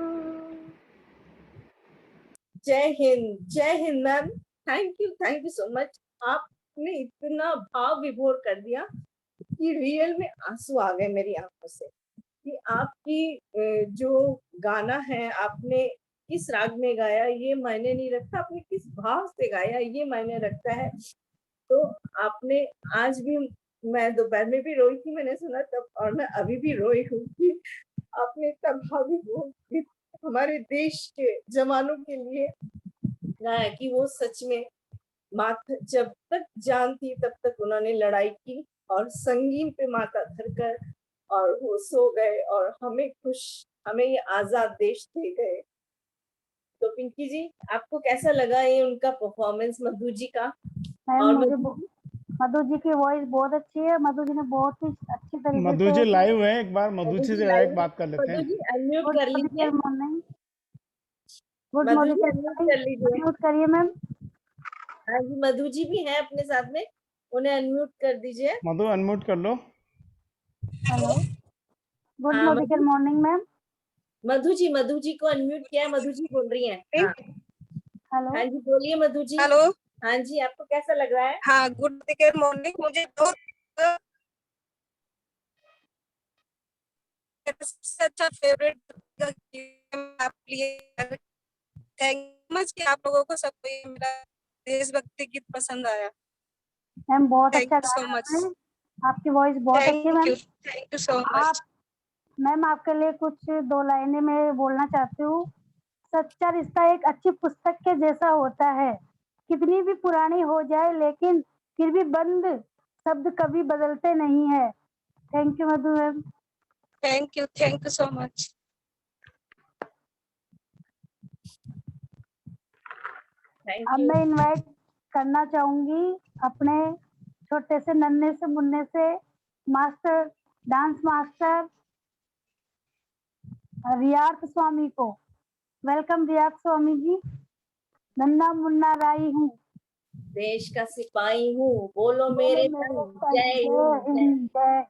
जय Hind ma'am. Thank you so much. आपने इतना भाव विभोर कर दिया कि रियल में आंसू आ गए मेरी आंखों से। कि आपकी जो गाना है आपने किस राग में गाया ये मायने नहीं रखता, आपने किस भाव से गाया ये मायने रखता है। तो आपने आज भी, मैं दोपहर में भी रोई थी, मैंने सुना तब, और मैं अभी भी रोई हूँ कि आपने इतना भाव विभोर हमारे देश के जवानों के लिए गाया कि वो सच में जब तक जान थी तब तक उन्होंने लड़ाई की और संगीन पे माथा धरकर और वो सो गए और हमें ये आजाद देश दे गए। तो पिंकी जी आपको कैसा लगा ये उनका परफॉर्मेंस मधु जी का? मैम मुझे मधु जी की वॉइस बहुत अच्छी है, मधु जी ने बहुत ही अच्छी तरीके से। मधु जी लाइव है, एक बार मधु जी से डायरेक्ट बात कर लेते हैं। मधु जी अनम्यूट कर लीजिए। गुड मॉर्निंग, अनम्यूट करिए मैम। हाँ जी, मधु जी भी हैं अपने साथ में, उन्हें अनम्यूट कर दीजिए। मधु अनम्यूट कर लो। Hello, good morning ma'am. Madhu ji को अनम्यूट किया है, मधु जी बोल रही हैं। हाँ हेलो, हाँ जी बोलिए मधु जी। हेलो, हाँ जी आपको कैसा लग रहा है? हाँ गुड मॉर्निंग। मुझे सबसे अच्छा फेवरेट आप लिए थैंक मच कि आप लोगों को सबको ये मेरा देशभक्ति गीत पसंद आया। मैम बहुत अच्छा सो मच, आपकी वॉइस बहुत अच्छी है ma'am. Thank you so much. Ma'am आपके लिए कुछ 2 लाइनें मैं बोलना चाहती हूँ। सच्चा रिश्ता एक अच्छी पुस्तक के जैसा होता है, कितनी भी पुरानी हो जाए लेकिन फिर भी बंद शब्द कभी बदलते नहीं है। Thank you Madhu ma'am. Thank you so much. अब मैं इनवाइट करना चाहूंगी अपने छोटे से नन्हे से मुन्ने से मास्टर, डांस मास्टर रियार्थ स्वामी को। वेलकम रियार्थ स्वामी जी। नन्ना मुन्ना राई हूँ, देश का सिपाही हूँ, बोलो मेरे जय हिंद। जय।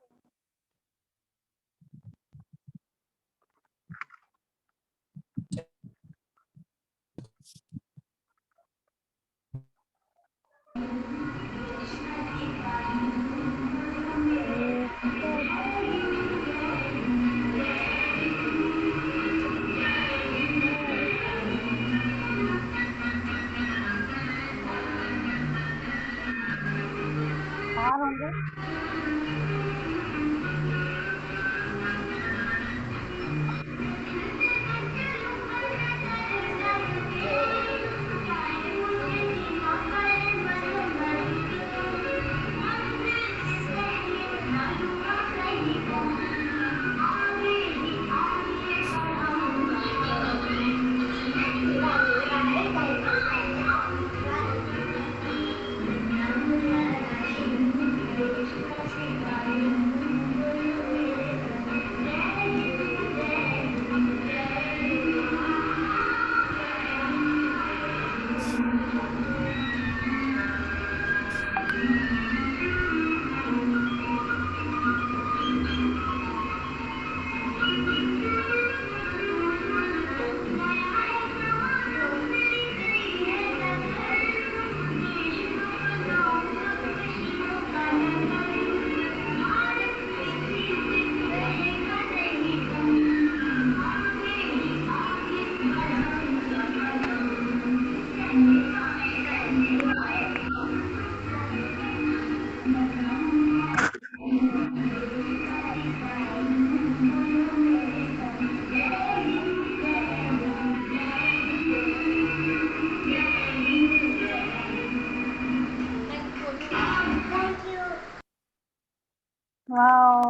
होंगे वाओ,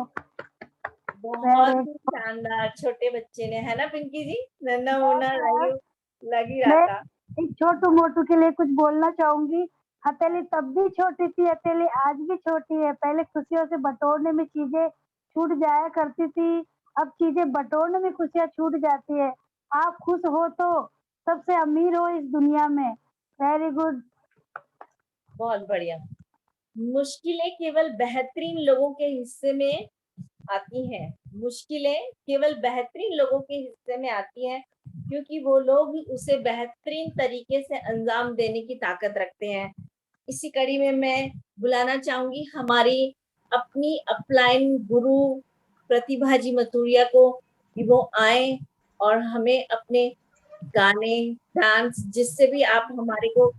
बहुत वेरी ही शानदार, छोटे बच्चे ने, है ना पिंकी जी? नन्ना मुन्ना गुड। लग ही रहा मैं था। एक छोटू मोटू के लिए कुछ बोलना चाहूंगी। हथेली तब भी छोटी थी, हथेली आज भी छोटी है। पहले खुशियों से बटोरने में चीजें छूट जाया करती थी, अब चीजें बटोरने में खुशियां छूट जाती है। आप खुश हो तो सबसे अमीर हो इस दुनिया में। Very good. बहुत बढ़िया। मुश्किलें केवल बेहतरीन लोगों के हिस्से में आती हैं। मुश्किलें केवल बेहतरीन लोगों के हिस्से में आती हैं, क्योंकि वो लोग उसे बेहतरीन तरीके से अंजाम देने की ताकत रखते हैं। इसी कड़ी में मैं बुलाना चाहूंगी हमारी अपनी अपलाइन गुरु प्रतिभा जी मतुरिया को, कि वो आए और हमें अपने गाने, डांस, जिससे भी आप हमारे को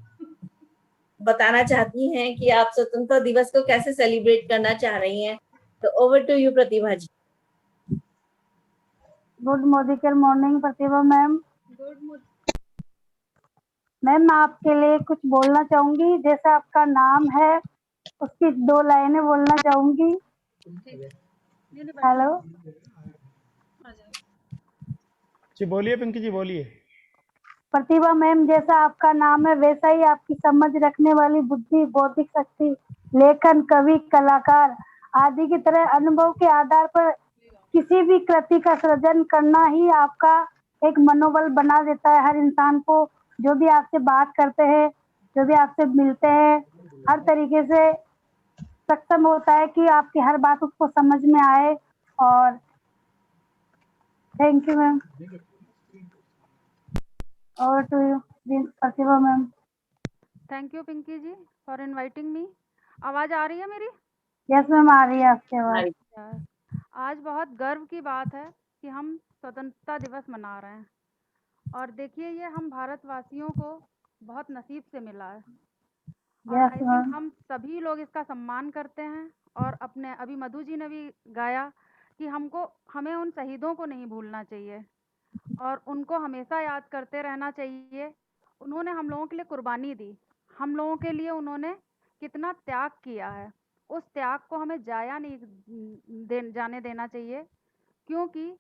बताना चाहती हैं कि आप स्वतंत्रता दिवस को कैसे सेलिब्रेट करना चाह रही हैं। तो over to you Pratibha ji. Good morning morning Pratibha ma'am. Ma'am आपके लिए कुछ बोलना चाहूंगी। जैसा आपका नाम है उसकी 2 लाइनें बोलना चाहूंगी। हेलो जी बोलिए पिंकी जी, बोलिए। प्रतिभा मैम, जैसा आपका नाम है वैसा ही आपकी समझ रखने वाली बुद्धि, बौद्धिक शक्ति, लेखन, कवि, कलाकार आदि की तरह अनुभव के आधार पर किसी भी कृति का सृजन करना ही आपका एक मनोबल बना देता है। हर इंसान को, जो भी आपसे बात करते हैं, जो भी आपसे मिलते हैं, हर तरीके से सक्षम होता है कि आपकी हर बात उसको समझ में आए। और थैंक यू मैम। और to you Pratibha ma'am. Thank you Pinky ji for inviting me. आवाज आ रही है मेरी? यस मैम, आ रही है आपकी आवाज। यार, आज बहुत गर्व की बात है कि हम स्वतंत्रता दिवस मना रहे हैं। और देखिए, ये हम भारतवासियों को बहुत नसीब से मिला है। और यस आई थिंक मैम। हम सभी लोग इसका सम्मान करते हैं। और अपने अभी मधु जी ने भी गाया कि हमें उन शहीदों को नहीं भूलना चाहिए और उनको हमेशा याद करते रहना चाहिए। उन्होंने हम लोगों के लिए कुर्बानी दी, हम लोगों के लिए उन्होंने कितना त्याग किया है। उस त्याग को हमें जाया नहीं जाने देना चाहिए, क्योंकि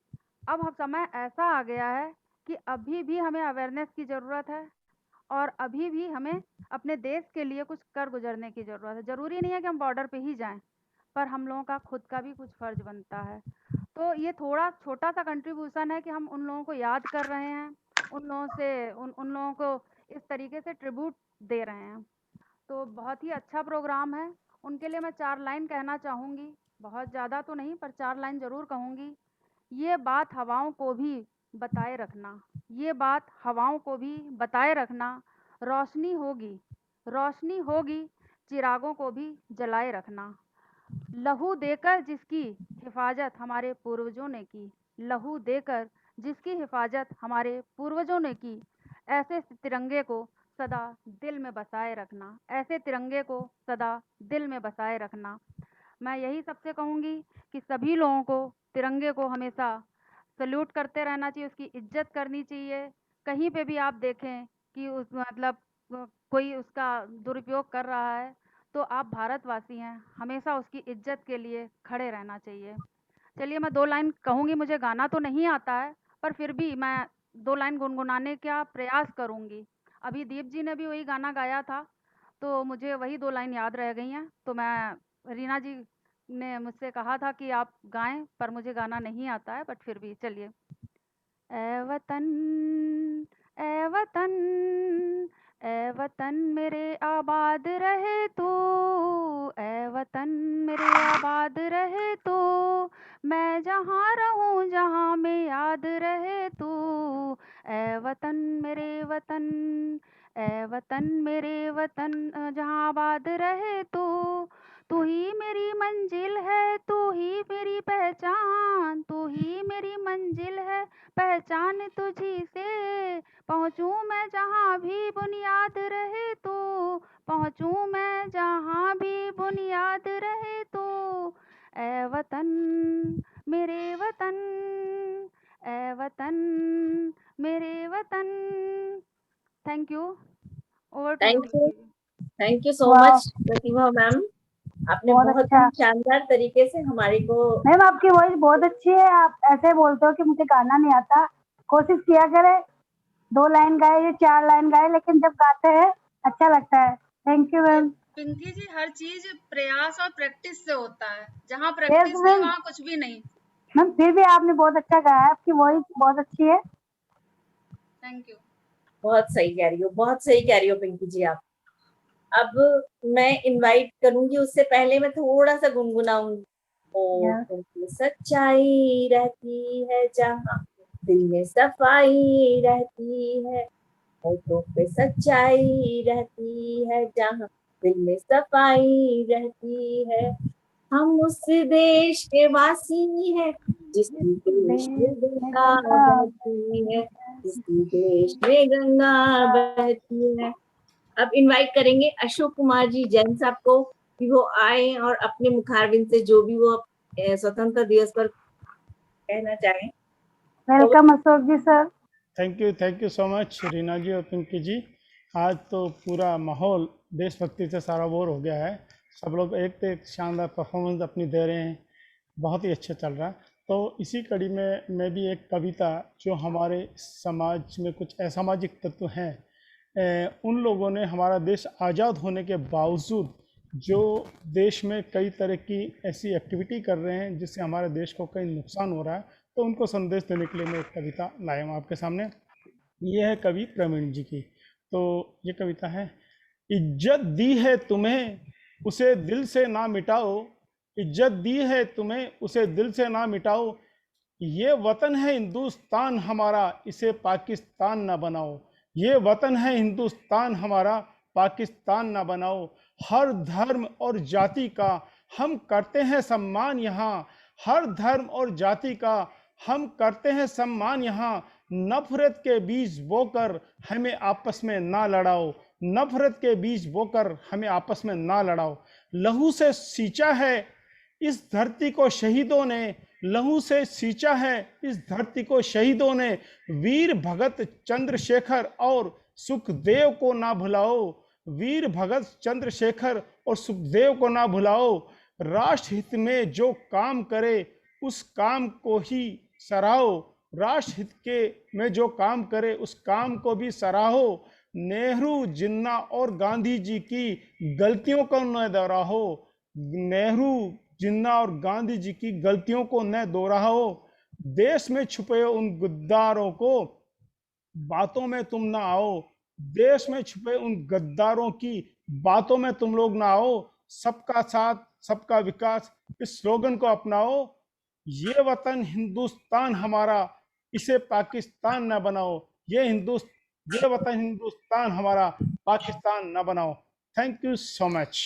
अब समय ऐसा आ गया है कि अभी भी हमें अवेयरनेस की ज़रूरत है और अभी भी हमें अपने देश के लिए कुछ कर गुजरने की ज़रूरत है। ज़रूरी नहीं है कि हम बॉर्डर पे ही जाएं, पर हम लोगों का खुद का भी कुछ फ़र्ज़ बनता है। तो ये थोड़ा छोटा सा कंट्रीब्यूशन है कि हम उन लोगों को याद कर रहे हैं, उन लोगों को इस तरीके से ट्रिब्यूट दे रहे हैं। तो बहुत ही अच्छा प्रोग्राम है। उनके लिए मैं 4 लाइन कहना चाहूँगी, बहुत ज़्यादा तो नहीं पर 4 लाइन ज़रूर कहूँगी। ये बात हवाओं को भी बताए रखना, ये बात हवाओं को भी बताए रखना। रोशनी होगी, रोशनी होगी, चिरागों को भी जलाए रखना। लहू देकर जिसकी हिफाजत हमारे पूर्वजों ने की, लहू देकर जिसकी हिफाजत हमारे पूर्वजों ने की, ऐसे तिरंगे को सदा दिल में बसाए रखना, ऐसे तिरंगे को सदा दिल में बसाए रखना। मैं यही सबसे कहूँगी कि सभी लोगों को तिरंगे को हमेशा सल्यूट करते रहना चाहिए, उसकी इज्जत करनी चाहिए। कहीं पे भी आप देखें कि उस मतलब कोई उसका दुरुपयोग कर रहा है, तो आप भारतवासी हैं, हमेशा उसकी इज्जत के लिए खड़े रहना चाहिए। चलिए मैं 2 लाइन कहूँगी, मुझे गाना तो नहीं आता है पर फिर भी मैं 2 लाइन गुनगुनाने का प्रयास करूँगी। अभी दीप जी ने भी वही गाना गाया था, तो मुझे वही 2 लाइन याद रह गई हैं। तो मैं, रीना जी ने मुझसे कहा था कि आप गाएं, पर मुझे गाना नहीं आता है, बट फिर भी चलिए। ए वतन, ए वतन, ए वतन मेरे आबाद रहे तू, ए वतन मेरे आबाद रहे तू, मैं जहाँ रहूँ जहाँ में याद रहे तू, ए वतन मेरे वतन, ए वतन मेरे वतन जहाँ आबाद रहे तू ही मेरी मंजिल है, तू ही मेरी पहचान, तू ही मेरी मंजिल है, पहचान तुझी से पहुँचूँ मैं जहाँ भी बुनियाद रहे तो, पहुँचूँ मैं जहाँ भी बुनियाद रहे तो, ए वतन मेरे वतन, ए वतन मेरे वतन। Thank you. Over to thank you. You so वाह, मच प्रतिभा मैम। आपने बहुत बहुत अच्छा। ही शानदार तरीके से हमारे को मैम आपकी वॉइस बहुत अच्छी है। आप ऐसे बोलते हो कि मुझे गाना नहीं आता, कोशिश किया करे, 2 लाइन गाए या 4 लाइन गाए, लेकिन जब गाते हैं अच्छा लगता है। Thank you ma'am. Pinky ji, हर चीज प्रयास और प्रैक्टिस से होता है, जहाँ यस प्रैक्टिस नहीं मैम। वहाँ कुछ भी नहीं। मैम फिर भी आपने बहुत अच्छा गाया, आपकी वॉइस बहुत अच्छी है। Thank you. बहुत सही कह रही हो, बहुत सही कह रही हो पिंकी जी आप। अब मैं इनवाइट करूंगी, उससे पहले मैं थोड़ा सा गुनगुनाऊंगी। ओ यस तुमकी सच्चाई रहती है जहाँ दिल में सफाई रहती है, होठों पे सच्चाई रहती है जहाँ दिल में सफाई रहती है। हम उस देश के वासी हैं जिसकी देश में गंगा बहती है, जिसकी देश में गंगा बहती है। अब इनवाइट करेंगे अशोक कुमार जी जैन साहब को कि वो आए और अपने मुखारबिंद से जो भी वो स्वतंत्रता दिवस पर कहना चाहें। Welcome Ashok ji sir. Thank you so much Reena ji और पिंकी जी। आज तो पूरा माहौल देशभक्ति से सारा बोर हो गया है। सब लोग एक से एक शानदार परफॉर्मेंस अपनी दे रहे हैं, बहुत ही अच्छा चल रहा है। तो इसी कड़ी में मैं भी एक कविता जो हमारे समाज में कुछ असामाजिक तत्व हैं, उन लोगों ने हमारा देश आज़ाद होने के बावजूद जो देश में कई तरह की ऐसी एक्टिविटी कर रहे हैं जिससे हमारे देश को कई नुकसान हो रहा है, तो उनको संदेश देने के लिए मैं एक कविता लाया हूँ आपके सामने। ये है कवि प्रवीण जी की। तो ये कविता है, इज्जत दी है तुम्हें उसे दिल से ना मिटाओ, इज्जत दी है तुम्हें उसे दिल से ना मिटाओ, ये वतन है हिंदुस्तान हमारा इसे पाकिस्तान ना बनाओ, ये वतन है हिंदुस्तान हमारा पाकिस्तान ना बनाओ। हर धर्म और जाति का हम करते हैं सम्मान यहाँ, हर धर्म और जाति का हम करते हैं सम्मान यहाँ, नफरत के बीज बोकर हमें आपस में ना लड़ाओ, नफरत के बीज बोकर हमें आपस में ना लड़ाओ। लहू से सींचा है इस धरती को शहीदों ने, लहू से सींचा है इस धरती को शहीदों ने, वीर भगत चंद्रशेखर और सुखदेव को ना भुलाओ, वीर भगत चंद्रशेखर और सुखदेव को ना भुलाओ। राष्ट्र हित में जो काम करे उस काम को ही सराहो, राष्ट्र हित के में जो काम करे उस काम को भी सराहो। नेहरू जिन्ना और गांधी जी की गलतियों को न दोहराओ, नेहरू जिन्ना और गांधी जी की गलतियों को न दोहराओ। देश में छुपे उन गद्दारों को बातों में तुम ना आओ, देश में छुपे उन गद्दारों की बातों में तुम लोग ना आओ। सबका साथ सबका विकास इस स्लोगन को अपनाओ, ये वतन हिंदुस्तान हमारा इसे पाकिस्तान ना बनाओ, ये वतन हिंदुस्तान हमारा पाकिस्तान ना बनाओ। Thank you so much.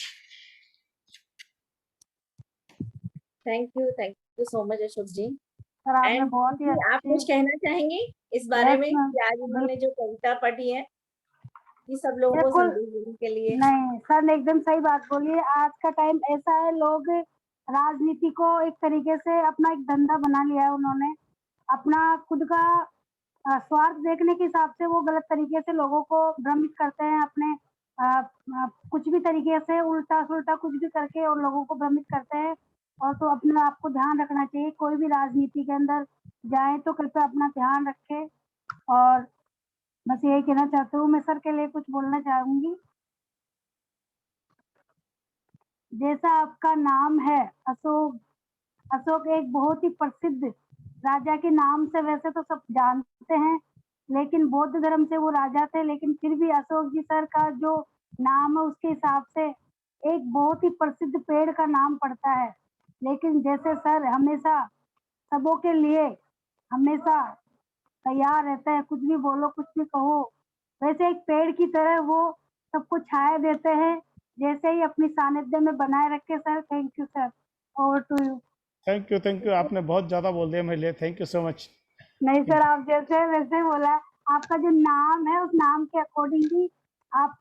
Thank you so much Ashok ji. Sir आपने एंड बहुत ही आप कुछ अच्छी। कहना चाहेंगे इस बारे यस में मैम। कि आज उन्होंने जो कविता पढ़ी है कि सब लोगों को बिल्कुल संदेश देने के लिए? नहीं, सर ने एकदम सही बात बोली है। आज का टाइम ऐसा है, लोग राजनीति को एक तरीके से अपना एक धंधा बना लिया है उन्होंने। अपना खुद का स्वार्थ देखने के हिसाब से वो गलत तरीके से लोगों को भ्रमित करते हैं, अपने कुछ भी तरीके से उल्टा-सुल्टा कुछ भी करके और लोगों को भ्रमित करते हैं। और तो अपने आप को ध्यान रखना चाहिए, कोई भी राजनीति के अंदर जाए तो कृपया अपना ध्यान रखें। और बस यही कहना चाहती हूँ। मैं सर के लिए कुछ बोलना चाहूँगी। जैसा आपका नाम है अशोक, अशोक एक बहुत ही प्रसिद्ध राजा के नाम से वैसे तो सब जानते हैं, लेकिन बौद्ध धर्म से वो राजा थे, लेकिन फिर भी अशोक जी सर का जो नाम है उसके हिसाब से एक बहुत ही प्रसिद्ध पेड़ का नाम पड़ता है। लेकिन जैसे सर हमेशा सबों के लिए हमेशा तैयार रहते हैं, कुछ भी बोलो कुछ भी कहो, वैसे एक पेड़ की तरह वो सबको छाया देते हैं। जैसे ही अपनी सानिध्य में बनाए रखे sir. Thank you sir. Over to you. Thank you, आपने बहुत ज़्यादा बोल दिया मेरे लिए। Thank you so much. नहीं सर, आप जैसे वैसे बोला। आपका जो नाम है उस नाम के अकॉर्डिंग ही आप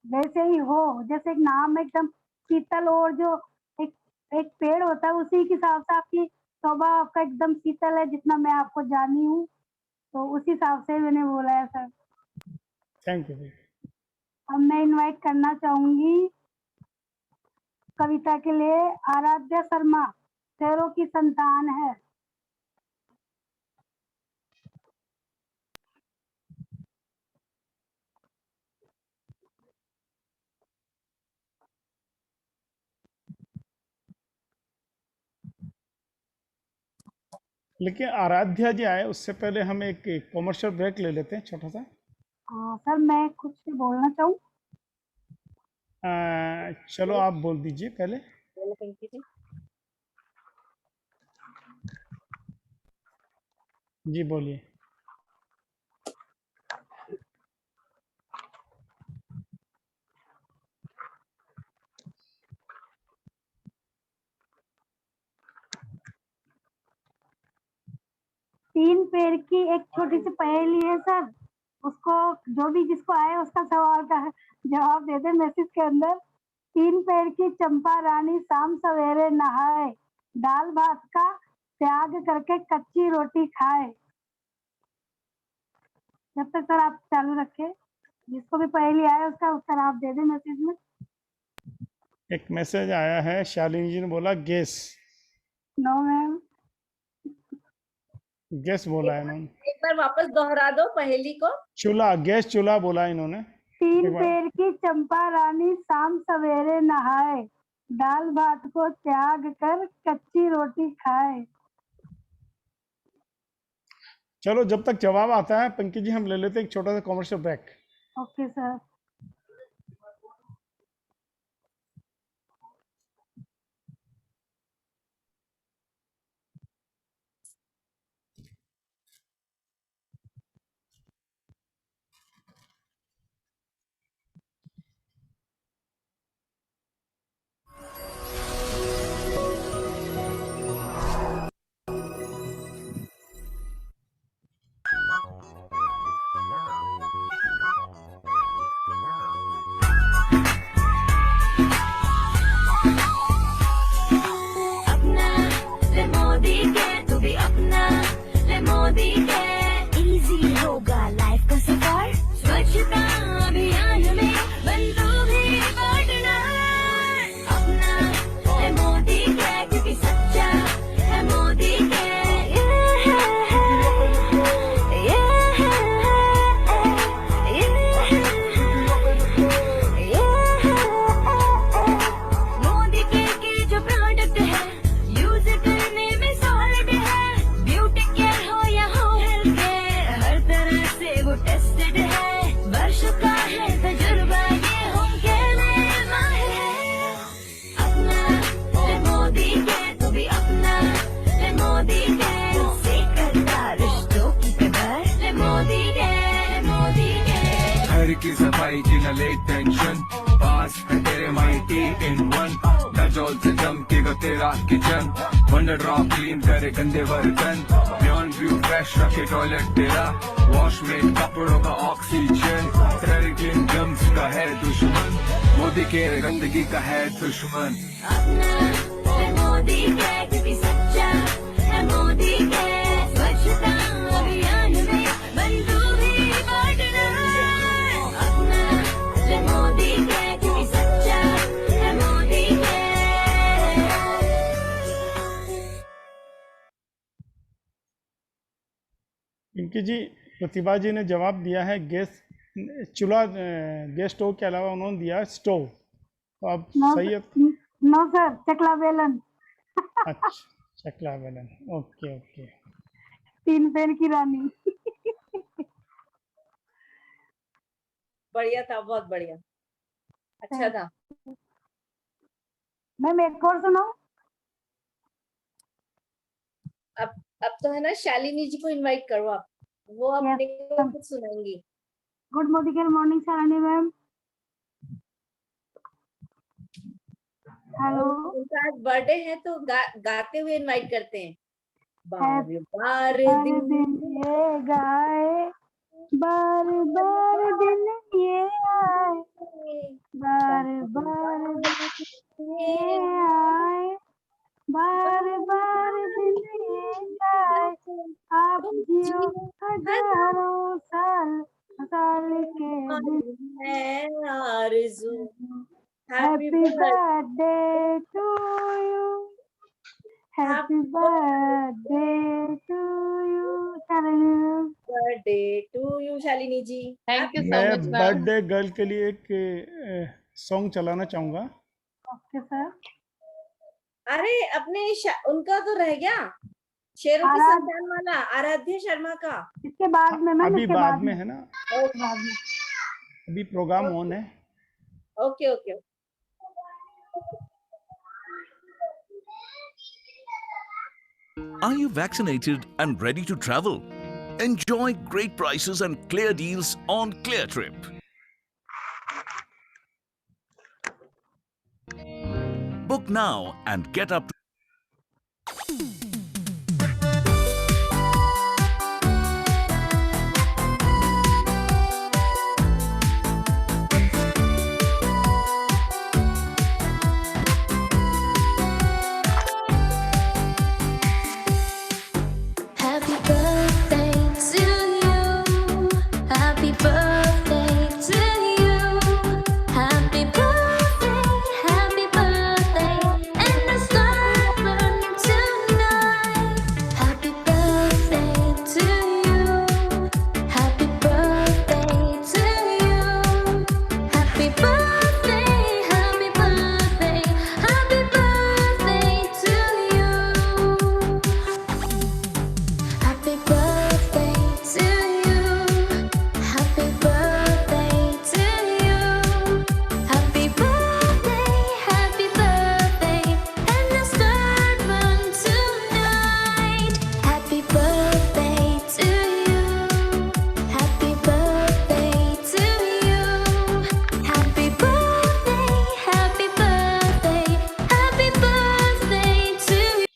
वैसे ही हो। जैसे एक नाम एकदम शीतल, और जो एक एक पेड़ होता है उसी के हिसाब से आपकी स्वभाव आपका एकदम शीतल है, जितना मैं आपको जानी हूँ, तो उसी हिसाब से मैंने बोला है सर। Thank you. अब मैं इनवाइट करना चाहूंगी कविता के लिए आराध्या शर्मा, शेरों की संतान है। लेकिन आराध्या जी आए उससे पहले हम एक कॉमर्शियल ब्रेक ले लेते हैं छोटा सा। सर मैं कुछ बोलना चाहूँ? चलो आप बोल दीजिए पहले। बोलो पिंकी जी। जी बोलिए। तीन पैर की एक छोटी सी पहेली है सर, उसको जो भी जिसको आए उसका सवाल का जवाब दे दे मैसेज के अंदर। तीन पैर की चंपा रानी शाम सवेरे नहाए, दाल भात का त्याग करके कच्ची रोटी खाए। जब तक सर आप चालू रखे, जिसको भी पहेली आए उसका उत्तर आप दे दे मैसेज में। एक मैसेज आया है, शालिनी जी ने बोला गेस। No ma'am. गेस बोला है इन्होंने। एक बार वापस दोहरा दो पहेली को। चूल्हा, गैस चूल्हा बोला इन्होंने। तीन पैर की चंपा रानी शाम सवेरे नहाए, दाल भात को त्याग कर कच्ची रोटी खाए। चलो जब तक जवाब आता है पंकज जी हम ले लेते हैं एक छोटा सा कॉमर्शियल ब्रेक। Okay sir. अपना ले मोदी के, तू भी अपना ले मोदी के। इजी होगा लाइफ का सफर, स्वच्छता अभियान में बन तू भी पार्टनर। अपना ले मोदी के, क्योंकि सच्चा है मोदी के। मोदी के जो प्रोडक्ट है यूज करने में सॉलिड है, ब्यूटी केयर हो या हो हेल्थ केयर, हर तरह से वो टेस्टेड है। वर्षों का है तजुर्बा ये होम केयर में माहिर है। अपना ले मोदी के, तू भी अपना ले मोदी के। से करता रिश्तों की कदर ले मोदी के, मोदी के। घर की सफाई की न ले टेंशन, पास है तेरे माइटी इन वन। डजोल से चमकेगा तेरा किचन, वंडर ड्रॉप क्लीन करे गंदे बर्तन। बियॉन्ड व्यू फ्रेश रखे टॉयलेट तेरा, वॉश में कपड़ों का ऑक्सीजन। तेरे क्लीन जम्स का है दुश्मन, मोदी के गंदगी का है दुश्मन। अपना ले मोदी के, क्योंकि सच्चा है मोदी के। स्वच्छता अभियान में बन तू भी पार्टनर। अपना ले मोदी के, क्योंकि सच्चा है मोदी के। पिंकी जी, प्रतिभा जी ने जवाब दिया है गैस चूल्हा, गैस स्टोव के अलावा उन्होंने दिया है स्टोव। तो अब सही है। नो सर, चकला बेलन। अच्छा, चकला बेलन। Okay okay. तीन पैर की रानी। बढ़िया था, बहुत बढ़िया, अच्छा था। मैम एक और सुनाऊं? अब तो है ना, शालिनी जी को इनवाइट करो आप, वो अपने को कुछ सुनाएंगी। Good morning Shalini ma'am. Hello. उनका आज बर्थडे है तो गाते हुए इनवाइट करते हैं। बार बार दिन ये गाए, बार बार दिन ये आए, बार बार ये आए, बार बार दिन ये आए। आप जियो हजारों साल, साल के दिन है आरज़ू। Happy Happy birthday to you. Happy birthday to you. Shalini. birthday to you, Shalini ji. Thank you so मैं much, ma'am. बर्थडे गर्ल के लिए एक सॉन्ग चलाना चाहूंगा। Okay sir. अरे अपने उनका तो रह गया, शेरों की संतान वाला आराध्य शर्मा का। इसके बाद में मैम, अभी इसके बाद में है ना, बाद में। अभी प्रोग्राम ऑन है। Okay okay. Are you vaccinated and ready to travel? Enjoy great prices and clear deals on ClearTrip. Book now and get up to Happy birthday to you. Happy birthday to you. Happy birthday, and the sun burn tonight. Happy birthday to you. Happy birthday to you. Happy birthday, happy birthday, happy birthday to you. Happy birthday to you. Happy birthday to you. Happy birthday, and the stars burn tonight. Happy birthday to you. Happy birthday to you. Happy birthday, happy birthday, happy birthday to you.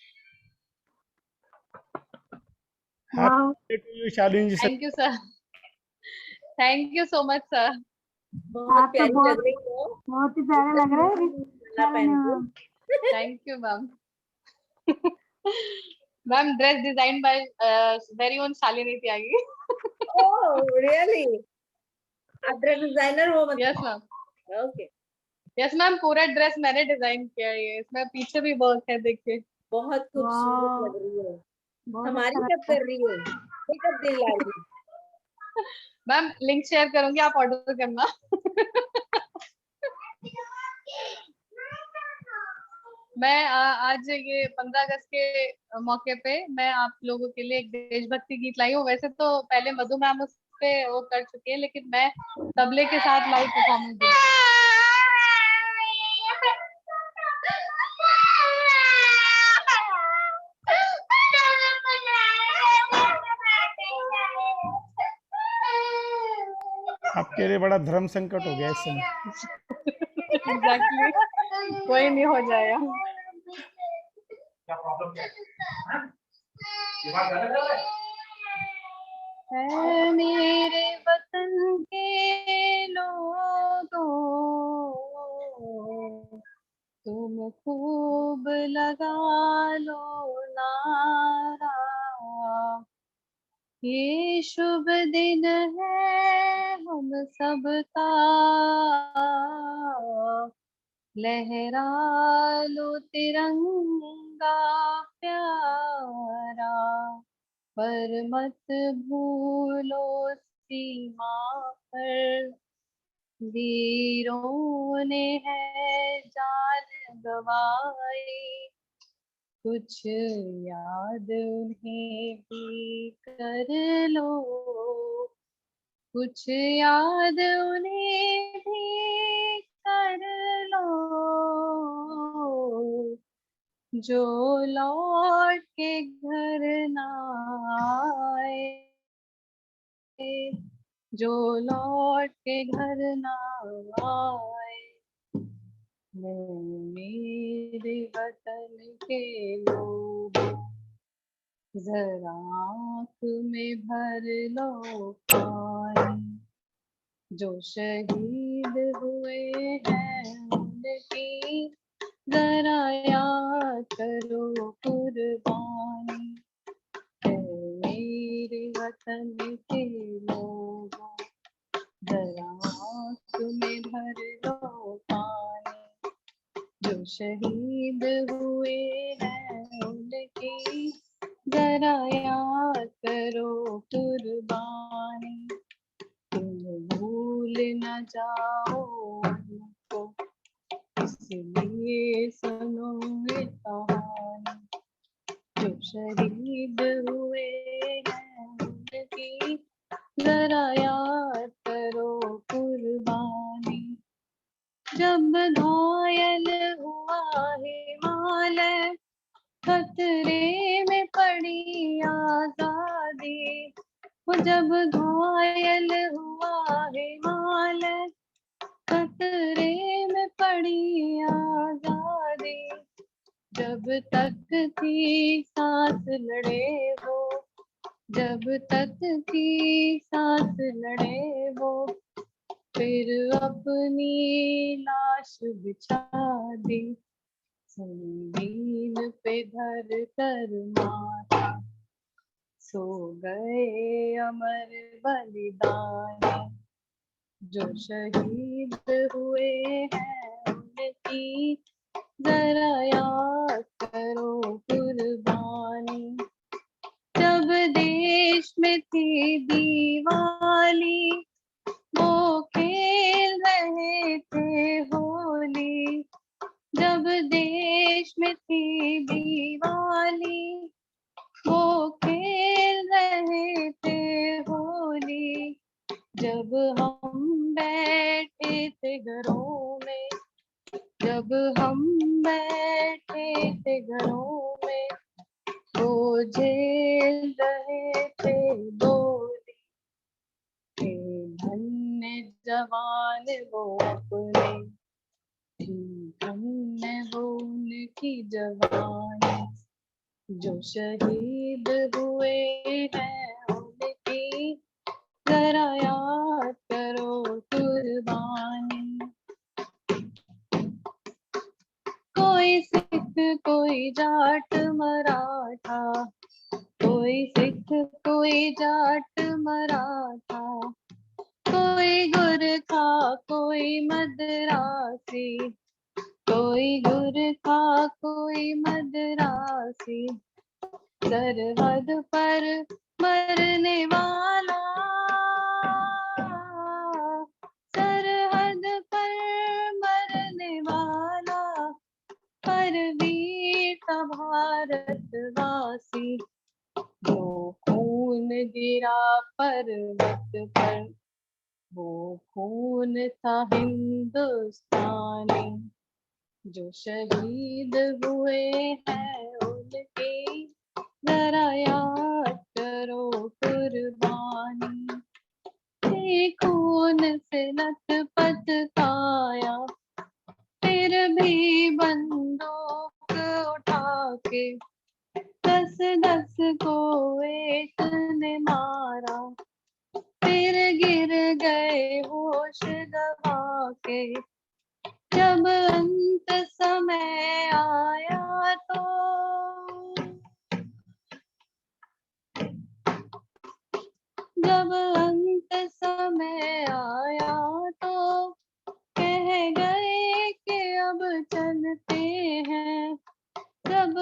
Wow. Shalini ji से Thank you, sir. Thank you so much, sir. बहुत आप तो प्यारी बहुत लग रही हो। बहुत ही प्यारे लग रहे हैं। माला पहन के। Thank you, ma'am. Ma'am, dress designed by very own Shalini Tyagi. Oh, really? आप ड्रेस डिजाइनर हो मतलब? Yes, ma'am. Okay. Yes, ma'am. पूरा ड्रेस मैंने डिजाइन किया है। ये इसमें पीछे भी वर्क है, देखिए। बहुत खूबसूरत लग रही हो। बहुत हमारी अच्छा कब कर रही हो? ये कब दिल ला रही हो? मैम लिंक शेयर करूंगी, आप ऑर्डर करना। मैं आज ये 15 अगस्त के मौके पे मैं आप लोगों के लिए एक देशभक्ति गीत लाई हूँ। वैसे तो पहले मधु मैम उस पे वो कर चुके हैं, लेकिन मैं तबले के साथ लाइव परफॉर्मेंस दूँ। आपके लिए बड़ा धर्म संकट हो गया इस समय। एग्जैक्टली, कोई नहीं, हो जाएगा। है मेरे वतन के लोगों, तुम खूब लगा लो नारा, ये शुभ दिन है हम सबका, लहरा लो तिरंगा प्यारा, पर मत भूलो सीमा पर वीरों ने है जान गवाई, कुछ याद उन्हें भी कर लो, कुछ याद उन्हें भी कर लो, जो लौट के घर ना आए, जो लौट के घर ना आए। मेरे वतन के लोग जरा आँख में भर लो पानी, जो शहीद हुए हैं उनकी जरा याद करो कुर्बानी। है मेरे वतन के लोगों जरा आँख में भर लो पानी, जो शहीद हुए हैं उनकी जरा याद करो कुर्बानी, तुम भूल न जाओ उनको, इसलिए सुनो ये कहानी। जो शहीद हुए हैं उनकी जरा याद करो कुर्बानी। जब घायल हुआ हिमालय, खतरे में पड़ी आजादी, वो जब घायल हुआ हिमालय, खतरे में पड़ी आजादी। जब तक थी सांस लड़े वो, जब तक थी सांस लड़े वो, फिर अपनी लाश बिछा दी, संगीन पे धर कर माथा, सो गए अमर बलिदानी। जो शहीद हुए हैं उनकी जरा याद करो कुर्बानी। जब देश में थी दिवाली, वो खेल रहे थे होली। जब देश में थी दिवाली, वो खेल रहे थे होली। जब हम बैठे थे घरों में, जब हम बैठे थे घरों में, वो झेल रहे थे गोली। थे धन्य जवान वो अपने, थी धन्य वो उनकी जवानी। जो शहीद हुए हैं उनकी जरा याद करो कुर्बानी। कोई सिख कोई जाट मराठा, कोई सिख कोई जाट मराठा, कोई गुरखा कोई मद्रासी, कोई गुरखा कोई मद्रासी। सरहद पर मरने वाला, सरहद पर मरने वाला, पर वीर था भारतवासी। जो खून गिरा पर्वत पर, वो खून था हिंदुस्तानी। जो शहीद हुए हैं उनकी जरा याद करो कुर्बानी। थी खून से लथपथ काया, फिर भी बंदूक उठा के, 10-10 को एक ने मारा, फिर गिर गए होश गवा के। जब अंत समय आया तो, जब अंत समय आया तो, कह गए कि अब चलते हैं। जब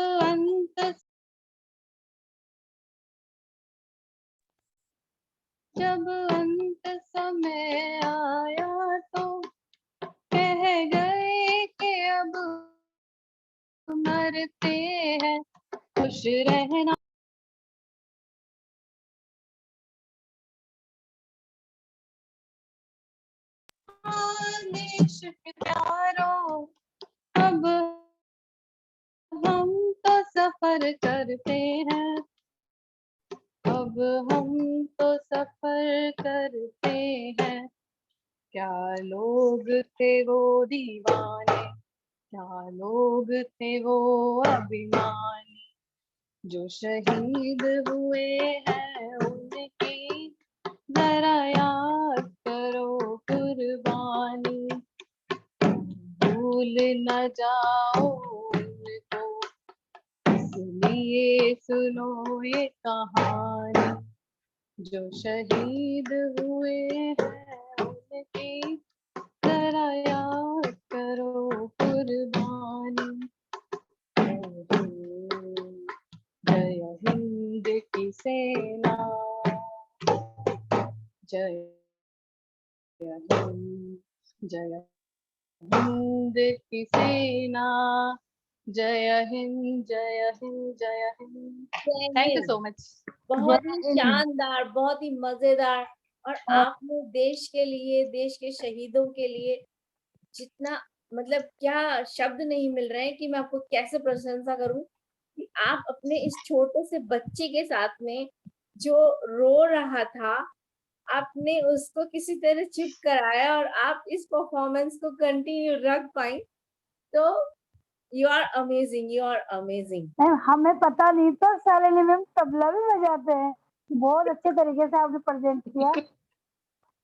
अंत समय आया तो, कह गए कि अब मरते हैं। खुश रहना देश के प्यारों, अब हम तो सफर करते हैं, अब हम तो सफर करते हैं। क्या लोग थे वो दीवाने, क्या लोग थे वो अभिमानी। जो शहीद हुए हैं उनकी जरा याद करो कुर्बानी। भूल न जाओ उनको, इसलिए सुनो ये कहानी। जो शहीद हुए हैं उनकी जरा याद करो कुर्बानी। जय हिंद, जय हिंद की सेना, जय हिंद, जय हिंद, जय हिंद। जय thank you Hind. So much. बहुत जय ही हिंद। शानदार, बहुत ही मजेदार। और और आपने देश के लिए, देश के शहीदों के लिए जितना, मतलब क्या शब्द नहीं मिल रहे हैं कि मैं आपको कैसे प्रशंसा करूं कि आप अपने इस छोटे से बच्चे के साथ में जो रो रहा था, आपने उसको किसी तरह चुप कराया और आप इस परफॉर्मेंस को कंटिन्यू रख पाई। तो you are amazing, you are amazing. Ma'am हमें पता नहीं था शालिनी मैम तबला भी बजाते हैं। बहुत अच्छे तरीके से आपने प्रेजेंट किया।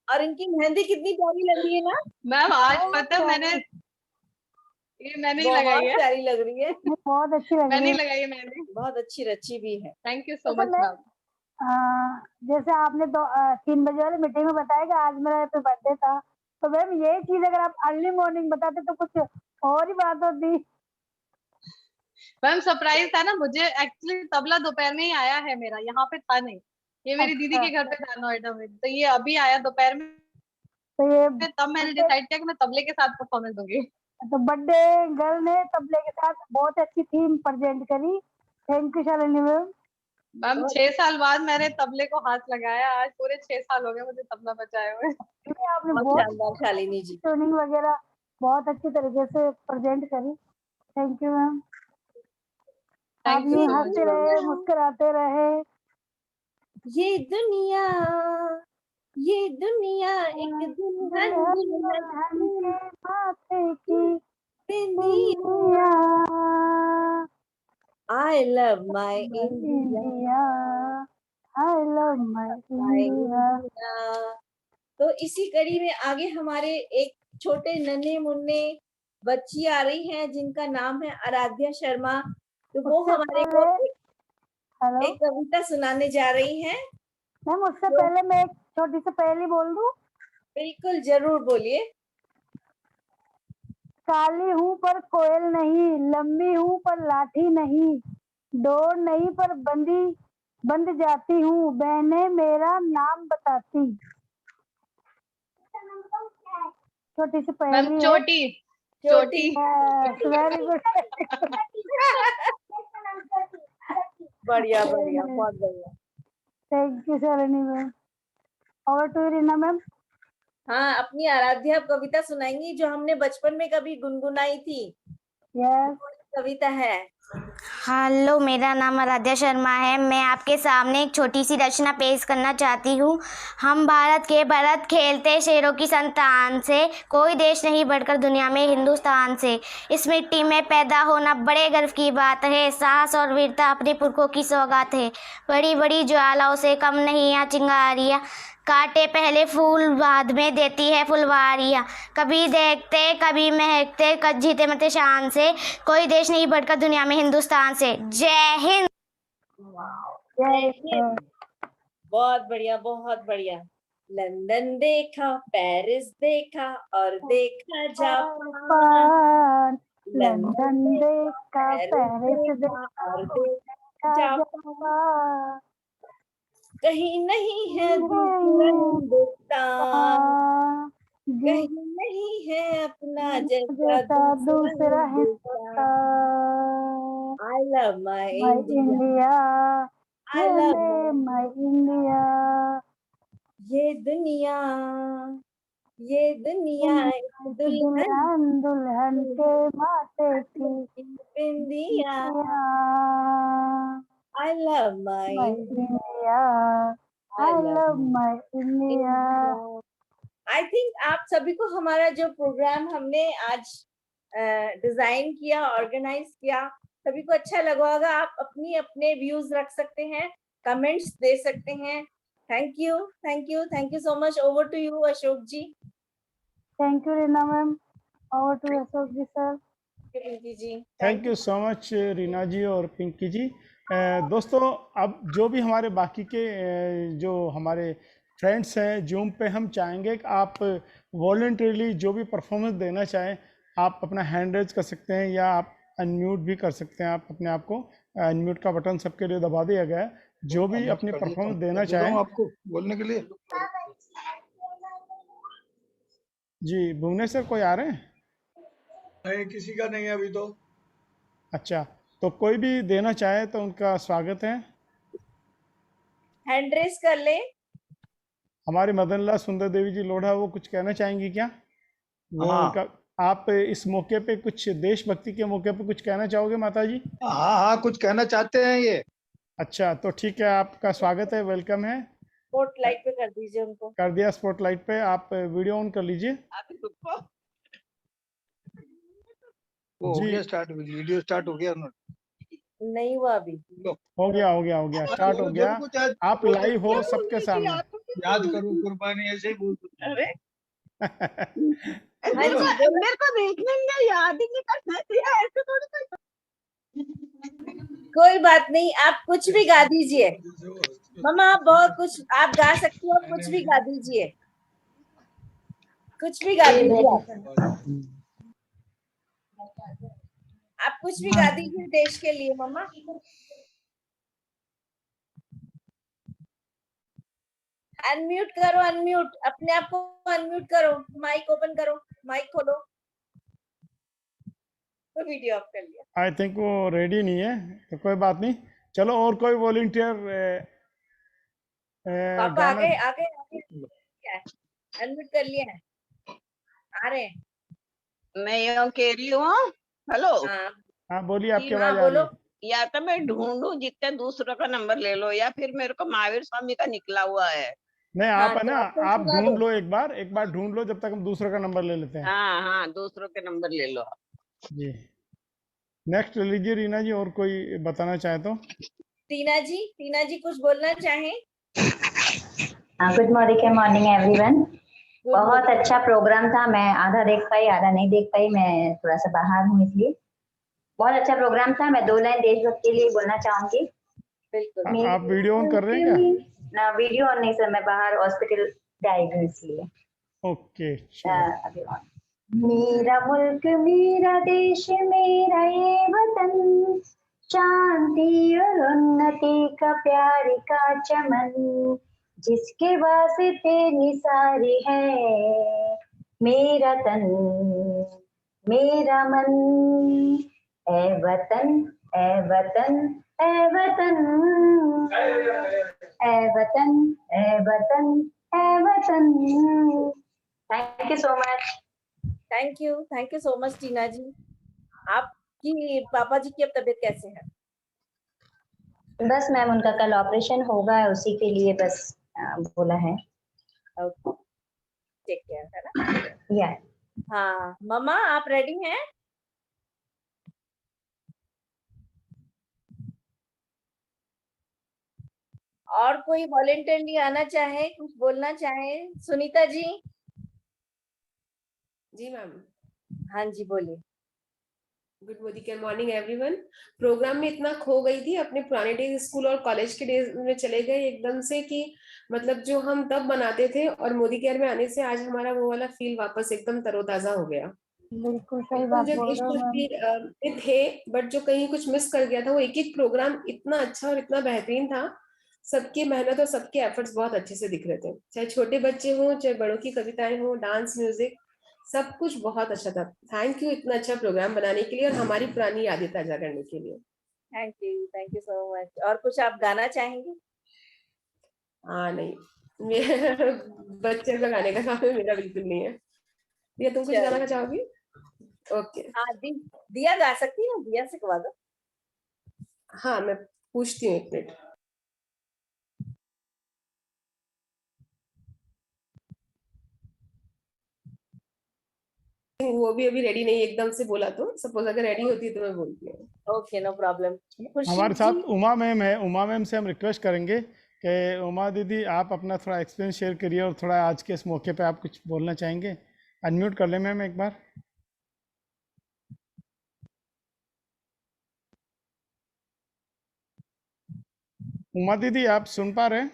और इनकी मेहंदी कितनी प्यारी लग रही है ना मैम आज बहुत पता है मैंने प्यारी, ये मैंने ही लगाई बहुत है, प्यारी लग रही है, बहुत अच्छी लग मैंने रही ही है। लगाई है मेहंदी। बहुत अच्छी रची भी है। थैंक यू सो अच्छा मच मैम, मैम। जैसे आपने 3 बजे वाली मीटिंग में बताया कि आज मेरा हैप्पी बर्थडे था, तो मैम ये चीज अगर आप अर्ली मॉर्निंग बताते तो कुछ और ही बात होती। मैम सरप्राइज था ना, मुझे एक्चुअली तबला दोपहर में ही आया है, मेरा यहाँ पे था नहीं, ये मेरी दीदी अच्छा के घर पे था नोएडा में, तो ये अभी आया दोपहर में, तो ये तब मैंने डिसाइड किया कि मैं तबले के साथ परफॉर्मेंस दूंगी। तो बर्थडे गर्ल ने तबले के साथ बहुत अच्छी थीम प्रेजेंट करी। Thank you Shalini ma'am. Ma'am 6 साल बाद मैंने तबले को हाथ लगाया, आज पूरे 6 साल हो गए मुझे तबला बजाए हुए। आपने बहुत बहुत शानदार शालिनी जी। ट्यूनिंग वगैरह बहुत अच्छी तरीके से प्रेजेंट करी। Thank you ma'am. आप थैंक यू यूं सो मच हंसते मैम। रहे, मुस्कुराते रहे। ये दुनिया, ये दुनिया एक दुल्हन दुल्हन दुल्हन के माथे की बिंदिया। बिंदिया, I love my India, India, I love my my India. India. तो इसी कड़ी में आगे हमारे एक छोटे नन्हे मुन्ने बच्ची आ रही हैं जिनका नाम है आराध्या शर्मा। तो वो उससे हमारे को पहले हेलो एक कविता सुनाने जा रही हैं। मैम, उससे तो पहले मैं एक छोटी सी पहेली बोल दूं। बिल्कुल जरूर बोलिए। काली हूँ पर कोयल नहीं, लंबी हूँ पर लाठी नहीं, डोर नहीं पर बंद जाती हूँ, बहने मेरा नाम बताती। छोटी सी मैम पहेली है। चोटी, चोटी। Very good. बढ़िया बढ़िया, बहुत बढ़िया। Thank you Shalini ma'am. और टू रीना मैम। हाँ, अपनी आराध्या कविता सुनाएंगी जो हमने बचपन में कभी गुनगुनाई थी। यस कविता है। हेलो, मेरा नाम आराध्या शर्मा है। मैं आपके सामने एक छोटी सी रचना पेश करना चाहती हूँ। हम भारत के भरत खेलते शेरों की संतान से, कोई देश नहीं बढ़कर दुनिया में हिंदुस्तान से। इस मिट्टी में पैदा होना बड़े गर्व की बात है, साहस और वीरता अपने पुरखों की सौगात है। बड़ी बड़ी ज्वालाओं से कम नहीं यहाँ चिंगारियाँ, काटे पहले फूल बाद में देती है फुलवारियाँ। कभी देखते कभी महकते जीते मरते शान से, कोई देश नहीं बढ़कर दुनिया में हिंदुस्तान से। जय हिंद। जय हिंद। बहुत बढ़िया, बहुत बढ़िया। लंदन देखा, पेरिस देखा और देखा जापान। लंदन देखा, पेरिस देखा और देखा जापान। कहीं नहीं है दूसरा हिंदुस्तान, कहीं नहीं है अपना जैसा दूसरा Hindustan. I love my India, I love my India. ये दुनिया, ये दुनिया दुल्हन दुल्हन के माथे की बिंदिया। I love my India, I love my India. I think आप सभी को हमारा जो प्रोग्राम हमने आज डिजाइन किया, ऑर्गेनाइज किया, सभी को अच्छा लगा होगा। आप अपनी अपने व्यूज रख सकते हैं, कमेंट्स दे सकते हैं। Thank you, thank you, thank you so much. Over to you Ashok ji. Thank you Reena ma'am. Over to Ashok ji sir. Pinky ji. Thank you so much Reena ji और पिंकी जी। दोस्तों, अब जो भी हमारे बाकी के जो हमारे फ्रेंड्स हैं जूम पे, हम चाहेंगे कि आप वॉलंटरीली जो भी परफॉर्मेंस देना चाहें, आप अपना हैंड रेज कर सकते हैं या आप अनम्यूट भी कर सकते हैं। आप अपने आप को, अनम्यूट का बटन सबके लिए दबा दिया गया है। जो भी अपनी परफॉर्मेंस देना चाहें आपको बोलने के लिए। जी भुवनेश्वर कोई आ रहे हैं? नहीं, किसी का नहीं है अभी तो। अच्छा, तो कोई भी देना चाहे तो उनका स्वागत है। हैंड रेस कर ले। हमारी मदन लाल सुंदर देवी जी लोढ़ा, वो कुछ कहना चाहेंगी क्या? वो हाँ उनका, आप इस मौके पे कुछ देशभक्ति के मौके पे कुछ कहना चाहोगे माता जी? हाँ हाँ, कुछ कहना चाहते हैं ये। अच्छा, तो ठीक है, आपका स्वागत है, वेलकम है। स्पॉटलाइट पे कर दीजिए उनको। कर दिया स्पॉटलाइट पे। आप वीडियो ऑन कर लीजिए। वो हो जी गया स्टार्ट, वीडियो स्टार्ट हो गया। नहीं हुआ अभी। हो गया स्टार्ट हो गया। आप लाइव हो सबके सामने। याद करो कुर्बानी, ऐसे ही बोल। अरे मेरे को देखने में याद ही नहीं करना चाहिए, ऐसे थोड़ी कोई बात नहीं, आप कुछ भी गा दीजिए मम्मा, आप बहुत कुछ आप गा सकती हो, कुछ भी गा दीजिए, कुछ भी गा दीजिए आप कुछ भी गा दीजिए देश के लिए मम्मा। अनम्यूट करो, अनम्यूट, अपने आप को अनम्यूट करो, माइक ओपन करो, माइक खोलो। तो वीडियो ऑफ कर लिया। आई थिंक वो रेडी नहीं है, तो कोई बात नहीं। चलो, और कोई वॉलंटियर पापा आगे आगे आगे क्या अनम्यूट कर लिया है, आ रहे हैं। मैं ये कह रही हूँ, हेलो। हाँ बोलिए, आपकी हाँ आवाज आ रही बोलो। है। या तो मैं ढूंढूं जितने दूसरों का नंबर ले लो, या फिर मेरे को महावीर स्वामी का निकला हुआ है। नहीं, हाँ, आप है तो ना, आपको आप सुना ढूंढ दो। लो, एक बार ढूंढ लो, जब तक हम दूसरे का नंबर ले लेते हैं। हाँ हाँ, दूसरों के नंबर ले लो। जी, नेक्स्ट लीजिए रीना जी, और कोई बताना चाहे तो। टीना जी कुछ बोलना चाहें? Good morning everyone. बहुत अच्छा प्रोग्राम था। मैं आधा देख पाई, आधा नहीं देख पाई, मैं थोड़ा सा बाहर हूँ, इसलिए बहुत अच्छा प्रोग्राम था। मैं 2 लाइन देशभक्ति के लिए बोलना चाहूंगी। बिल्कुल। आप वीडियो ऑन कर रहे हैं क्या? ना, वीडियो ऑन नहीं सर, मैं बाहर हॉस्पिटल पे आई हूँ, इसलिए। ओके, अभी ऑन। मेरा मुल्क, मेरा देश, मेरा ये वतन, शांति और उन्नति का प्यार का चमन, जिसके वास्ते निसारी है मेरा तन, मेरा मन। ए वतन, ए वतन, ए वतन, ए वतन, ए वतन, ए वतन। Thank you so much. Thank you so much Tina ji. आपकी पापा जी की अब तबीयत कैसे है? बस मैम, उनका कल ऑपरेशन होगा, उसी के लिए बस बोला है। टेक केयर, है ना? या हाँ मम्मा, आप रेडी हैं? और कोई वॉलेंटियरली आना चाहे, कुछ बोलना चाहे? सुनीता जी। जी मैम। हाँ जी, बोलिए। Good morning everyone. प्रोग्राम में इतना खो गई थी, अपने पुराने डेज, स्कूल और कॉलेज के डेज में चले गए एकदम से, कि मतलब जो हम तब बनाते थे, और मोदी केयर में आने से आज हमारा वो वाला फील वापस एकदम तरोताजा हो गया। बिल्कुल सही बात जब बोल रहे हो मैम। थे, बट जो कहीं कुछ मिस कर गया था, वो एक एक प्रोग्राम इतना अच्छा और इतना बेहतरीन था। सबकी मेहनत और सबके एफर्ट्स बहुत अच्छे से दिख रहे थे, चाहे छोटे बच्चे हों, चाहे बड़ों की कविताएं हों, डांस, म्यूजिक, सब कुछ बहुत अच्छा था। थैंक यू इतना अच्छा प्रोग्राम बनाने के लिए और हमारी पुरानी यादें ताजा करने के लिए। Thank you so much. और कुछ आप गाना चाहेंगे? हाँ नहीं, बच्चे का गाने का काम है, मेरा बिल्कुल नहीं है। दिया, तुम कुछ गाना चाहोगी? ओके। हाँ, दिया गा सकती है, दिया से गवा दो। हाँ, मैं पूछती हूँ, एक मिनट। वो भी अभी रेडी नहीं, एकदम से बोला तो सपोज अगर रेडी होती है तो मैं बोलती हूँ। Okay, no problem. हमारे साथ उमा मैम है। उमा मैम से हम रिक्वेस्ट करेंगे कि उमा दीदी, आप अपना थोड़ा एक्सपीरियंस शेयर करिए, और थोड़ा आज के इस मौके पे आप कुछ बोलना चाहेंगे। अनम्यूट कर ले मैम एक बार। उमा दीदी, आप सुन पा रहे हैं?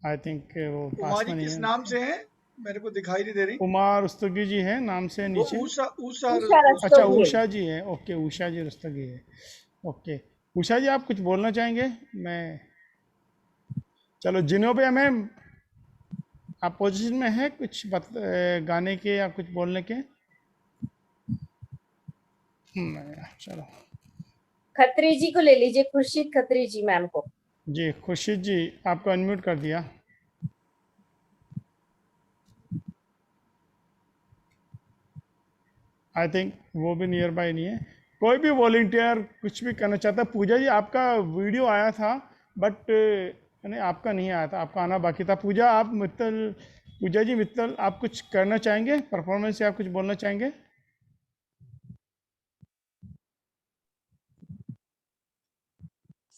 आई थिंक वो उमा पास जी में नहीं किस है। नाम से हैं? मेरे को दिखाई नहीं दे रही। उमा रुस्तगी जी है नाम से नीचे। उषा अच्छा, उषा जी है। ओके, उषा जी रुस्तगी है। ओके, उषा जी, आप कुछ बोलना चाहेंगे? मैं, चलो जिनोबिया मैम, आप पोजीशन में है कुछ गाने के या कुछ बोलने के? चलो खत्री जी को ले लीजिए, खुर्शीद खत्री जी मैम को। जी खुर्शीद जी, आपको अनम्यूट कर दिया। आई थिंक वो भी नियर बाय नहीं है। कोई भी वॉलंटियर कुछ भी करना चाहता है। पूजा जी, आपका वीडियो आया था बट नहीं, आपका नहीं आया था, आपका आना बाकी था। पूजा जी मित्तल, आप कुछ करना चाहेंगे परफॉर्मेंस, या आप कुछ बोलना चाहेंगे?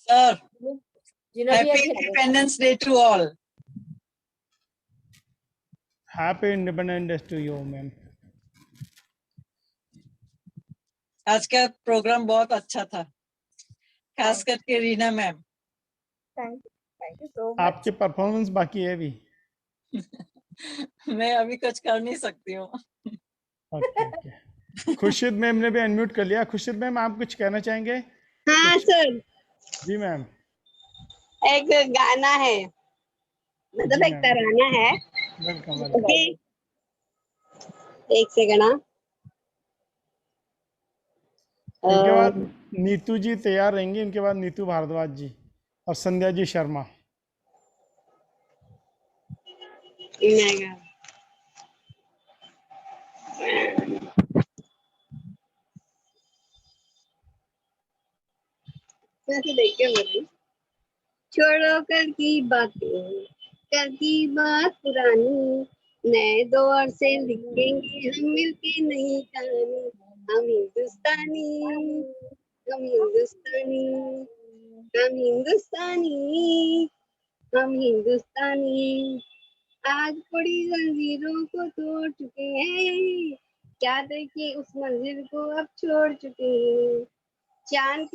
Sir, जिन्होंने happy Independence Day to all. Happy independence day to you ma'am. आज का प्रोग्राम बहुत अच्छा था, खास करके Reena ma'am. Thank you so much. आपके परफॉर्मेंस बाकी है अभी? मैं अभी कुछ कर नहीं सकती हूँ। ओके। खुर्शीद मैम ने भी अनम्यूट कर लिया। खुर्शीद मैम, आप कुछ कहना चाहेंगे? हाँ सर, जी मैम। एक गाना है, मतलब एक तराना है। वेलकम ओके, एक सेकंड। इनके बाद नीतू जी तैयार रहेंगे, इनके बाद नीतू भारद्वाज जी और संध्या जी शर्मा। छोड़ो कल की बातें, कल की बात पुरानी, नए दौर से लिखेंगे हम मिलके नई कहानी। हम हिंदुस्तानी, हम हिंदुस्तानी, हम हिंदुस्तानी, हम हिंदुस्तानी। आज बड़ी जंजीरों को तोड़ चुके हैं, क्या देखे उस मंजिल को अब छोड़ चुके हैं। चांद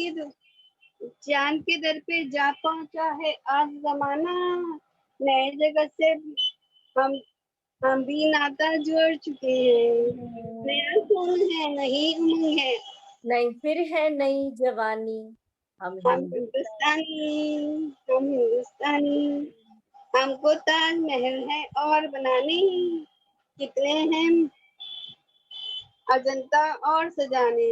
के दर पे जा पहुंचा है आज जमाना, नए जगत से हम भी नाता जोड़ चुके हैं। नया खून है, नहीं उमंग है, नहीं फिर है नई जवानी। हम हिंदुस्तानी, हम हिंदुस्तानी। हमको ताजमहल है और बनाने, कितने हैं अजंता और सजाने।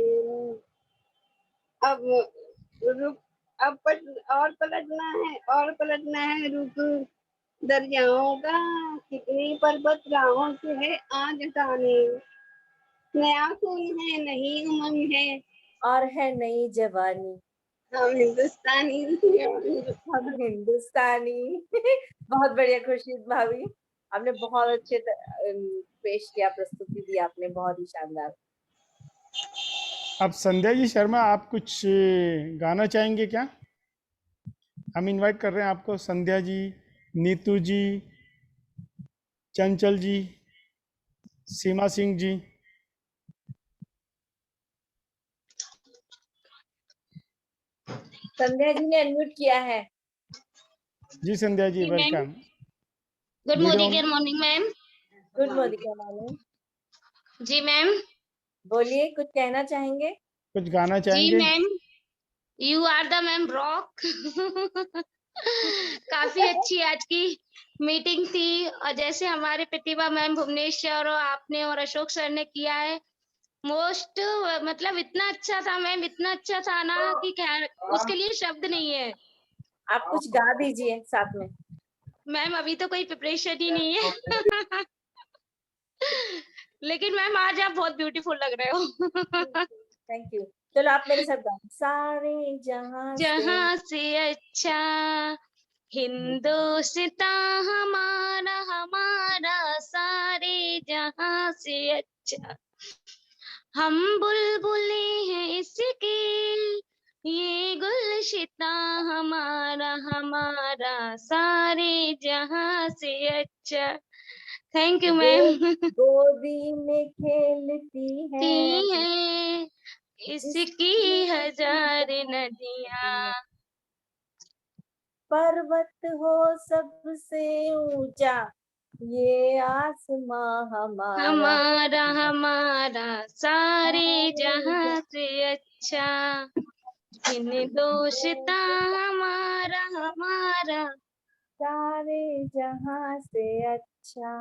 पलटना है रुख दरियाओं का, कितनी पर्वत राहों से है आज हटाने। नया खून है, नहीं उमंग है, और है नई जवानी। हम हिंदुस्तानी, हम हिंदुस्तानी। बहुत बढ़िया खुर्शीद भाभी, आपने बहुत अच्छे पेश किया, प्रस्तुति दी आपने, बहुत ही शानदार। अब संध्या जी शर्मा, आप कुछ गाना चाहेंगे क्या? हम इनवाइट कर रहे हैं आपको। संध्या जी, नीतू जी, चंचल जी, सीमा सिंह जी। संध्या जी ने अनम्यूट किया है। जी Sandhya ji, welcome. Good morning ma'am. Good morning जी मैम। बोलिए, कुछ कहना चाहेंगे? कुछ गाना चाहेंगे? जी ma'am, you are the ma'am rock. काफी अच्छी आज की मीटिंग थी, और जैसे हमारे प्रतिभा मैम, भुवनेश्वर और आपने और अशोक सर ने किया है, मोस्ट मतलब इतना अच्छा था मैम, इतना अच्छा था ना कि खैर उसके लिए शब्द नहीं है। आप कुछ गा दीजिए साथ में। मैम अभी तो कोई प्रिपरेशन ही नहीं है। लेकिन मैम आज आप बहुत ब्यूटीफुल लग रहे हो। Thank you. चलो आप मेरे साथ गाओ। सारे जहां से अच्छा हिंदुस्तान हमारा, हमारा सारे जहां से अच्छा। हम बुलबुले हैं इसके, ये गुलशिता हमारा, हमारा सारे जहां से अच्छा। Thank you ma'am. गोदी में खेलती है इसकी हजार नदियाँ, पर्वत हो सबसे ऊंचा, ये आसमां हमारा, हमारा, हमारा सारे जहां से अच्छा। हिंदुस्तान हमारा, हमारा सारे जहां से अच्छा।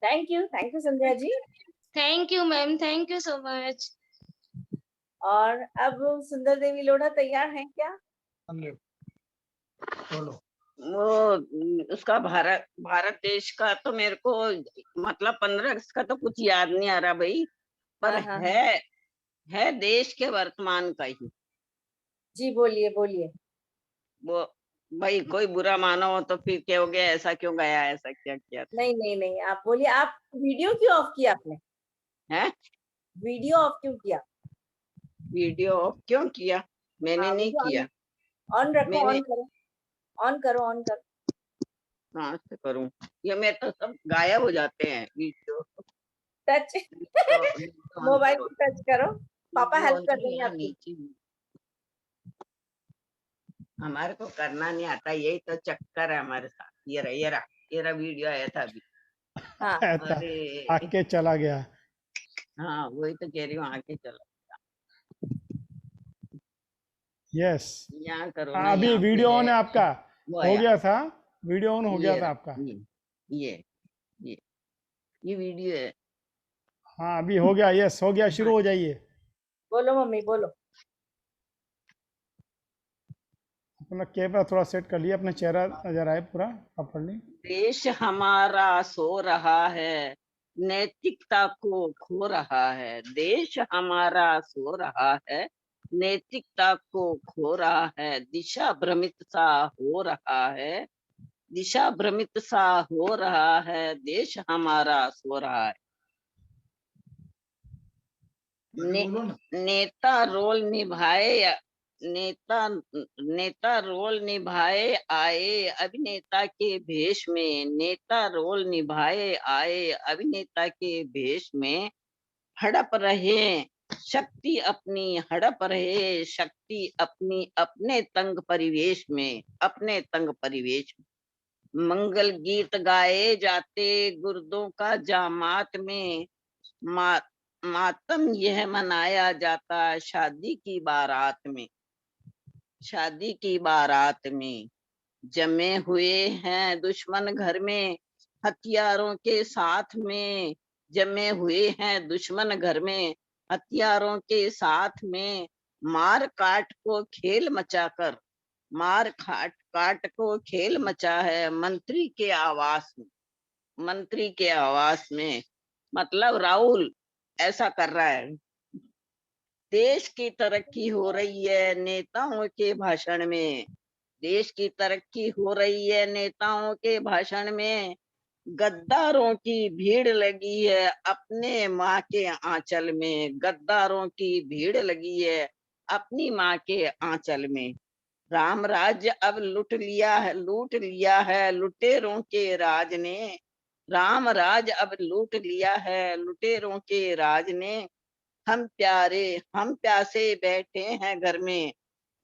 Thank you Sandhya ji. Thank you ma'am, thank you so much. और अब सुंदर देवी लोढ़ा तैयार हैं क्या? बोलो। वो उसका भारत देश का तो मेरे को मतलब 15 अगस्त का तो कुछ याद नहीं आ रहा भाई, पर हाँ। है देश के वर्तमान का ही। जी बोलिए बोलिए। वो भाई कोई बुरा मानो तो फिर कहोगे ऐसा क्यों गया, ऐसा क्या किया। नहीं आप बोलिए। आप वीडियो क्यों ऑफ किया आपने? हैं? वीडियो ऑफ क्यों किया? वीडियो ऑफ क्यों किया? मैंने हाँ, नहीं किया। ऑन रखो, मैंने ऑन करो, ऑन करो, ऑन करो। कहाँ से करूं? ये मेरे तो सब गायब हो जाते हैं वीडियो। टच मोबाइल को टच करो, पापा हेल्प कर देंगे आपकी। नीचे हमारे को करना नहीं आता, यही तो चक्कर है हमारे साथ। ये रहा वीडियो आया था अभी। हाँ अरे आके चला गया। हाँ वही तो कह रही हूँ, आके चलो। यस यहाँ करो ना, अभी यहाँ पे वीडियो ऑन है। है आपका, वो हो आया। गया था, वीडियो ऑन हो गया ये था रहा, आपका। ये वीडियो है। हाँ अभी हो गया, यस हो गया, शुरू हो जाइए। बोलो मम्मी बोलो। अपना कैमरा थोड़ा सेट कर लिया, अपना चेहरा नजर आए पूरा प्रॉपर्ली। देश हमारा सो रहा है, नैतिकता को खो रहा है। देश हमारा सो रहा है, नैतिकता को खो रहा है। दिशा भ्रमित सा हो रहा है, दिशा भ्रमित सा हो रहा है। देश हमारा सो रहा है। नेता रोल निभाए, नेता रोल निभाए आए अभिनेता के भेष में। नेता रोल निभाए आए अभिनेता के भेष में। हड़प रहे शक्ति अपनी, हड़प रहे शक्ति अपनी अपने तंग परिवेश में, अपने तंग परिवेश में। मंगल गीत गाए जाते गुर्दों का जामात में। मातम यह मनाया जाता शादी की बारात में, शादी की बारात में। जमे हुए हैं दुश्मन घर में हथियारों के साथ में। जमे हुए हैं दुश्मन घर में हथियारों के साथ में। मार काट को खेल मचाकर, मार काट को खेल मचा है मंत्री के आवास में, मंत्री के आवास में। मतलब राहुल ऐसा कर रहा है। देश की तरक्की हो रही है नेताओं के भाषण में, देश की तरक्की हो रही है नेताओं के भाषण में। गद्दारों की भीड़ लगी है अपने माँ के आंचल में, गद्दारों की भीड़ लगी है अपनी माँ के आंचल में। राम राज्य अब लूट लिया है लुटेरों के राज ने। राम राज अब लूट लिया है लुटेरों के राज ने। हम प्यासे बैठे हैं घर में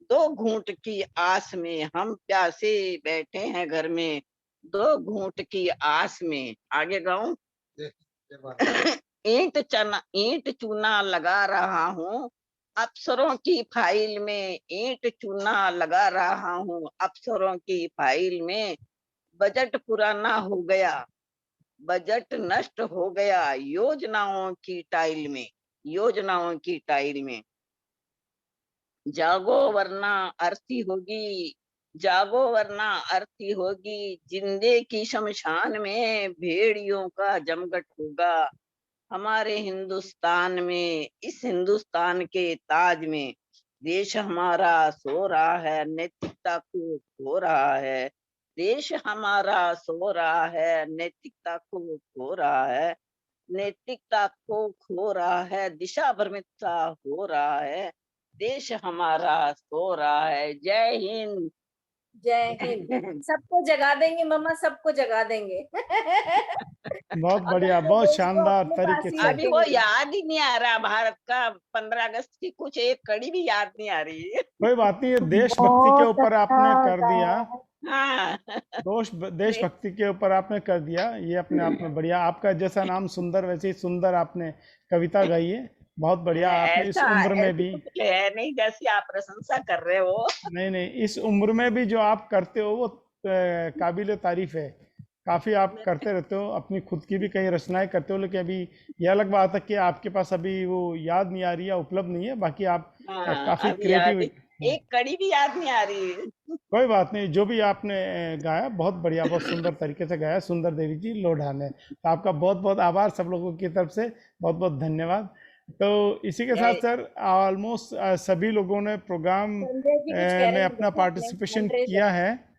दो घूंट की आस में। हम प्यासे बैठे हैं घर में दो घूंट की आस में। आगे गाऊं? ईंट चूना लगा रहा हूँ अफसरों की फाइल में। ईंट चूना लगा रहा हूँ अफसरों की फाइल में। बजट पुराना हो गया, बजट नष्ट हो गया योजनाओं की टाइल में, योजनाओं की टाइल में। जागो वरना अर्थी होगी, जागो वरना अर्थी होगी। जिंदे की शमशान में भेड़ियों का जमघट होगा। हमारे हिंदुस्तान में, इस हिंदुस्तान के ताज में। देश हमारा सो रहा है नैतिकता को खो रहा है। देश हमारा सो रहा है नैतिकता को खो रहा है। नैतिकता को खो रहा है, दिशा भ्रमित सा हो रहा है। देश हमारा सो रहा है। जय हिंद। जय हिंद। सबको जगा देंगे मम्मा, सबको जगा देंगे। बहुत बढ़िया, बहुत शानदार तरीके से। अभी वो याद ही नहीं आ रहा भारत का 15 अगस्त की कुछ एक कड़ी भी याद नहीं आ रही है। कोई बात नहीं, देशभक्ति के ऊपर आपने कर दिया। हाँ देशभक्ति के ऊपर आपने कर दिया, ये अपने आप में बढ़िया। आपका जैसा नाम सुंदर, वैसे ही सुंदर आपने कविता गाई है। बहुत बढ़िया। आपने इस उम्र में भी है नहीं जैसी आप प्रशंसा कर रहे हो। नहीं, इस उम्र में भी जो आप करते हो वो काबिल तारीफ है। काफ़ी आप करते रहते हो, अपनी खुद की भी कई रचनाएं करते हो, लेकिन अभी यह अलग बात है कि आपके पास अभी वो याद नहीं आ रही है, उपलब्ध नहीं है। बाकी आप हाँ काफ़ी अभी याद क्रिएटिव। एक कड़ी भी याद नहीं आ रही है। कोई बात नहीं, जो भी आपने गाया बहुत बढ़िया, बहुत सुंदर तरीके से गाया। सुंदर देवी जी लोढ़ान है, तो आपका बहुत बहुत आभार सब लोगों की तरफ से, बहुत बहुत धन्यवाद। तो इसी के साथ सर ऑलमोस्ट सभी लोगों ने प्रोग्राम संजय जी कुछ कह रहे में हैं, अपना देखो आपने, पार्टिसिपेशन hand raise किया है,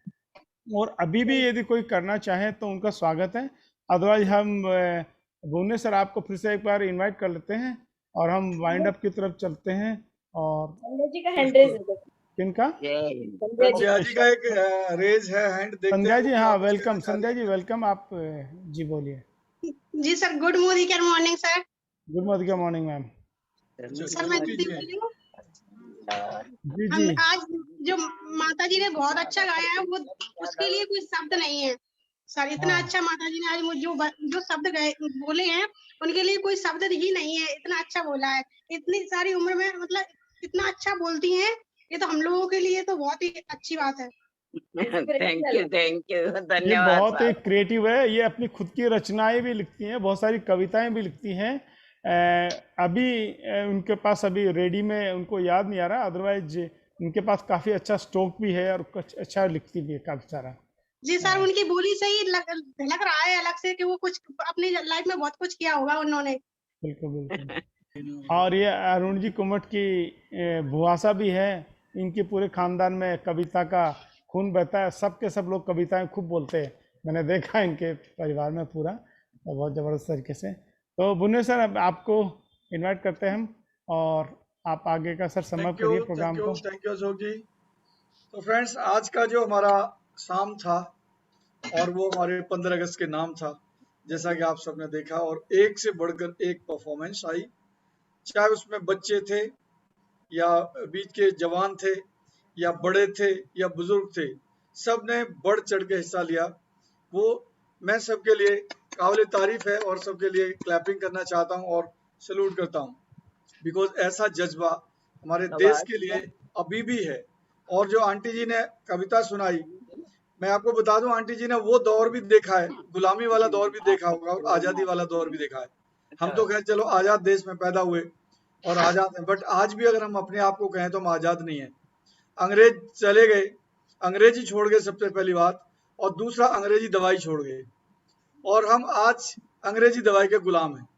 और अभी भी यदि कोई करना चाहे तो उनका स्वागत है। अदरवाइज हम भुवनेश्वर सर आपको फिर से एक बार इनवाइट कर लेते हैं और हम वाइंड अप की तरफ चलते हैं। और संजय जी का हैंड रेज है देखो। किनका? संध्या जी का एक रेज है हैंड, देखते संध्या हैं जी, वो हाँ क्या कुछ वेलकम। कहना चाह संध्या रही जी वेलकम। आप जी बोलिए। जी sir, good morning sir. Good morning ma'am. Sir मैं दीदी बोल रही हूँ। जी हम जी आज जो माता जी ने बहुत अच्छा गाया है, वो उसके लिए कोई शब्द नहीं है सर। इतना हाँ। अच्छा माता जी ने आज जो शब्द गए बोले हैं, उनके लिए कोई शब्द ही नहीं है। इतना अच्छा बोला है, इतनी सारी उम्र में, मतलब इतना अच्छा बोलती हैं। ये तो हम लोगों के लिए तो बहुत ही अच्छी बात है। थैंक यू ये धन्यवाद बहुत ही साहब। क्रिएटिव है। ये अपनी खुद की रचनाएं भी लिखती हैं, बहुत सारी कविताएं भी लिखती हैं। अभी उनके पास अभी रेडी में उनको याद नहीं आ रहा, अदरवाइज उनके पास काफ़ी अच्छा स्टॉक भी है और कुछ अच्छा लिखती भी है काफ़ी सारा। जी सर, उनकी बोली से ही लग रहा है अलग से कि वो कुछ अपनी लाइफ में बहुत कुछ किया होगा उन्होंने। बिल्कुल बिल्कुल। और ये अरुण जी कुमट की भुआसा भी है। इनके पूरे खानदान में कविता का खून बहता है, सब के सब लोग कविताएं खूब बोलते हैं, मैंने देखा इनके परिवार में पूरा, तो बहुत ज़बरदस्त तरीके से। तो भुवनेश्वर सर अब आपको इनवाइट करते हैं हम, और आप आगे का सर समर करिए प्रोग्राम को। थैंक यू अशोक जी। तो फ्रेंड्स, आज का जो हमारा शाम था और वो हमारे 15 अगस्त के नाम था, जैसा कि आप सबने देखा, और एक से बढ़कर एक परफॉर्मेंस आई, चाहे उसमें बच्चे थे या बीच के जवान थे या बड़े थे या बुजुर्ग थे, सब ने बढ़ चढ़ के हिस्सा लिया। वो मैं सबके लिए काबिल तारीफ है और सबके लिए क्लैपिंग करना चाहता हूँ और सैल्यूट करता हूँ, बिकॉज ऐसा जज्बा हमारे देश के लिए अभी भी है। और जो आंटी जी ने कविता सुनाई, मैं आपको बता दूं, आंटी जी ने वो दौर भी देखा है, गुलामी वाला दौर भी देखा होगा और आज़ादी वाला दौर भी देखा है। हम तो खैर चलो आज़ाद देश में पैदा हुए और आज़ाद हैं, बट आज भी अगर हम अपने आप को कहें तो हम आज़ाद नहीं हैं। अंग्रेज चले गए, अंग्रेजी छोड़ गए सबसे पहली बात, और दूसरा अंग्रेजी दवाई छोड़ गए, और हम आज अंग्रेजी दवाई के गुलाम हैं।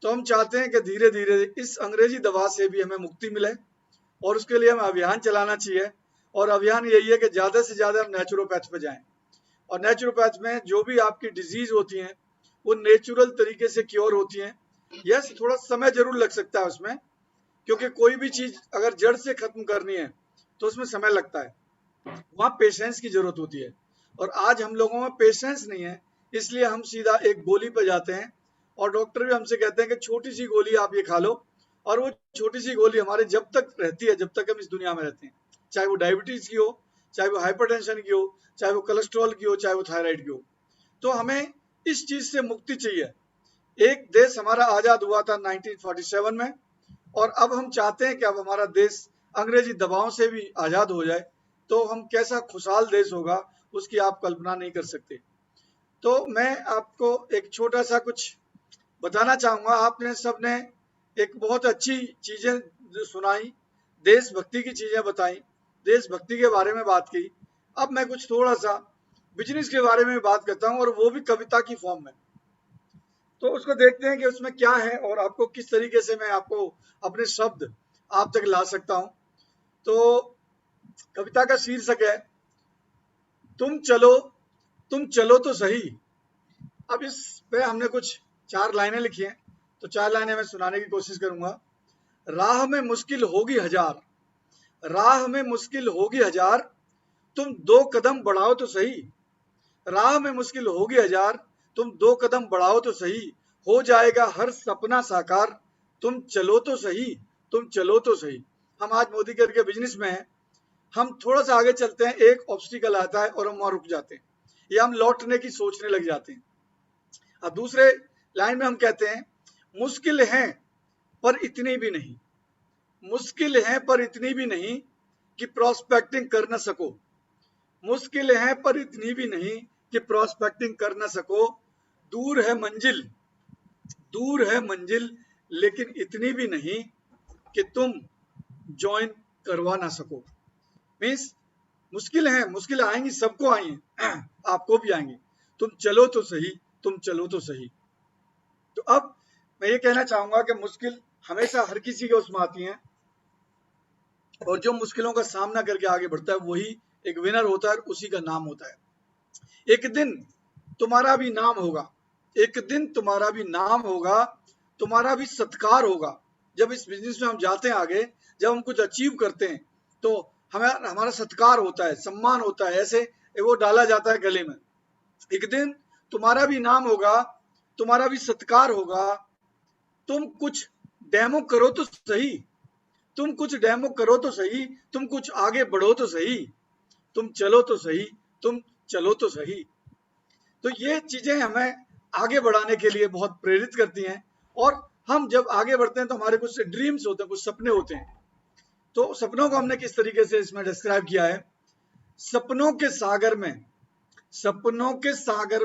तो हम चाहते हैं कि धीरे धीरे इस अंग्रेजी दवा से भी हमें मुक्ति मिले, और उसके लिए हमें अभियान चलाना चाहिए। और अभियान यही है कि ज़्यादा से ज़्यादा हम नेचुरोपैथ पे जाएं, और नेचुरोपैथ में जो भी आपकी डिजीज होती हैं वो नेचुरल तरीके से क्योर होती हैं। यस, थोड़ा समय जरूर लग सकता है उसमें, क्योंकि कोई भी चीज़ अगर जड़ से खत्म करनी है तो उसमें समय लगता है, वहाँ पेशेंस की जरूरत होती है। और आज हम लोगों में पेशेंस नहीं है, इसलिए हम सीधा एक गोली पर जाते हैं, और डॉक्टर भी हमसे कहते हैं कि छोटी सी गोली आप ये खा लो, और वो छोटी सी गोली हमारे जब तक रहती है, जब तक हम इस दुनिया में रहते हैं, चाहे वो डायबिटीज की हो, चाहे वो हाइपरटेंशन की हो, चाहे वो कोलेस्ट्रॉल की हो, चाहे वो थायराइड की हो। तो हमें इस चीज से मुक्ति चाहिए। एक देश हमारा आजाद हुआ था 1947 में, और अब हम चाहते हैं कि अब हमारा देश अंग्रेजी दबाव से भी आजाद हो जाए, तो हम कैसा खुशहाल देश होगा उसकी आप कल्पना नहीं कर सकते। तो मैं आपको एक छोटा सा कुछ बताना चाहूंगा। आपने सबने एक बहुत अच्छी चीजें सुनाई, देशभक्ति की चीजें बताई, देशभक्ति के बारे में बात की। अब मैं कुछ थोड़ा सा बिजनेस के बारे में बात करता हूं, और वो भी कविता की फॉर्म में। तो उसको देखते हैं कि उसमें क्या है और आपको किस तरीके से मैं आपको अपने शब्द आप तक ला सकता हूं। तो कविता का शीर्षक है तुम चलो तो सही। अब इस पे हमने कुछ 4 लाइनें लिखी हैं, तो 4 लाइनें मैं सुनाने की कोशिश करूंगा। राह में मुश्किल होगी हजार, राह में मुश्किल होगी हजार, तुम 2 कदम बढ़ाओ तो सही। राह में मुश्किल होगी हजार, तुम 2 कदम बढ़ाओ तो सही, हो जाएगा हर सपना साकार, तुम चलो तो सही, तुम चलो तो सही। हम आज मोदी करके बिजनेस में हैं, हम थोड़ा सा आगे चलते हैं, एक ऑब्स्टिकल आता है और हम वहां रुक जाते हैं, या हम लौटने की सोचने लग जाते हैं। अब दूसरे लाइन में हम कहते हैं मुश्किल है पर इतनी भी नहीं, मुश्किल है पर इतनी भी नहीं कि प्रोस्पेक्टिंग कर न सको, मुश्किल है पर इतनी भी नहीं कि प्रोस्पेक्टिंग कर ना सको, दूर है मंजिल लेकिन इतनी भी नहीं कि तुम ज्वाइन करवा ना सको। मीन्स मुश्किल है, मुश्किल आएंगी, सबको आएंगी, आपको भी आएंगी, तुम चलो तो सही, तुम चलो तो सही। तो अब मैं ये कहना चाहूंगा कि मुश्किल हमेशा हर किसी के उसमें आती हैं, और जो मुश्किलों का सामना करके आगे बढ़ता है वही एक विनर होता है, उसी का नाम होता है। एक दिन तुम्हारा भी नाम होगा, एक दिन तुम्हारा भी नाम होगा, तुम्हारा भी सत्कार होगा। जब इस बिजनेस में हम जाते हैं आगे, जब हम कुछ अचीव करते हैं तो हमारा सत्कार होता है, सम्मान होता है, ऐसे वो डाला जाता है गले में। एक दिन तुम्हारा भी नाम होगा, तुम्हारा भी सत्कार होगा, तुम कुछ डेमो करो तो सही, तुम कुछ डेमो करो तो सही, तुम कुछ आगे बढ़ो तो सही, तुम चलो तो सही, तुम चलो तो सही। तो ये चीजें हमें आगे बढ़ाने के लिए बहुत प्रेरित करती हैं, और हम जब आगे बढ़ते हैं तो हमारे कुछ ड्रीम्स होते हैं, कुछ सपने होते हैं। तो सपनों को हमने किस तरीके से इसमें डिस्क्राइब किया है, सपनों के सागर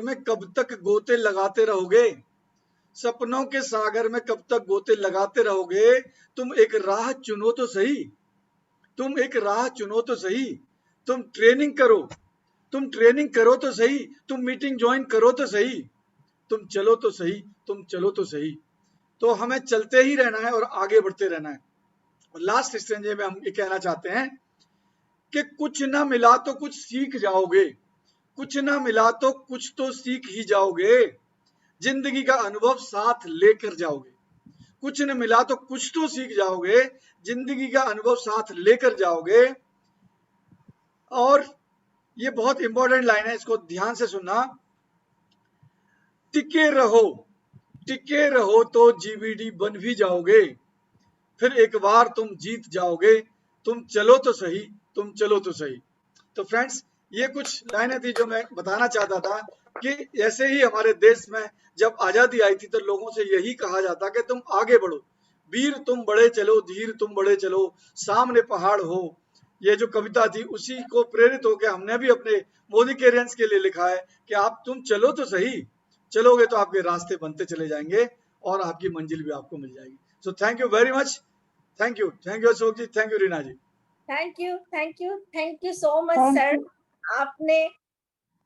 में कब तक गोते लगाते रहोगे, सपनों के सागर में कब तक गोते लगाते रहोगे, तुम एक राह चुनो तो सही, तुम एक राह चुनो तो सही, तुम ट्रेनिंग करो तो सही, तुम मीटिंग ज्वाइन करो तो सही, तुम चलो तो सही, तुम चलो तो सही। तो हमें चलते ही रहना है और आगे बढ़ते रहना है। और लास्ट स्टेज में हम ये कहना चाहते हैं कि कुछ ना मिला तो कुछ सीख जाओगे, कुछ ना मिला तो कुछ तो सीख ही जाओगे, जिंदगी का अनुभव साथ लेकर जाओगे, कुछ न मिला तो कुछ तो सीख जाओगे, जिंदगी का अनुभव साथ लेकर जाओगे। और ये बहुत इंपॉर्टेंट लाइन है, इसको ध्यान से सुनना, टिके रहो तो जीबीडी बन भी जाओगे, फिर एक बार तुम जीत जाओगे, तुम चलो तो सही, तुम चलो तो सही। तो फ्रेंड्स, ये कुछ लाइनें थी जो मैं बताना चाहता था कि ऐसे ही हमारे देश में जब आजादी आई थी तो लोगों से यही कहा जाता कि तुम आगे बढ़ो, वीर तुम बढ़े चलो, धीर तुम बढ़े चलो, सामने पहाड़ हो। ये जो कविता थी उसी को प्रेरित होकर हमने भी अपने मोदी कैरियर्स के लिए लिखा है कि आप तुम चलो तो सही, चलोगे तो आपके रास्ते बनते चले जाएंगे और आपकी मंजिल भी आपको मिल जाएगी। So thank you very much, thank you Ashok ji, thank you Reena ji. Thank you so much sir, आपने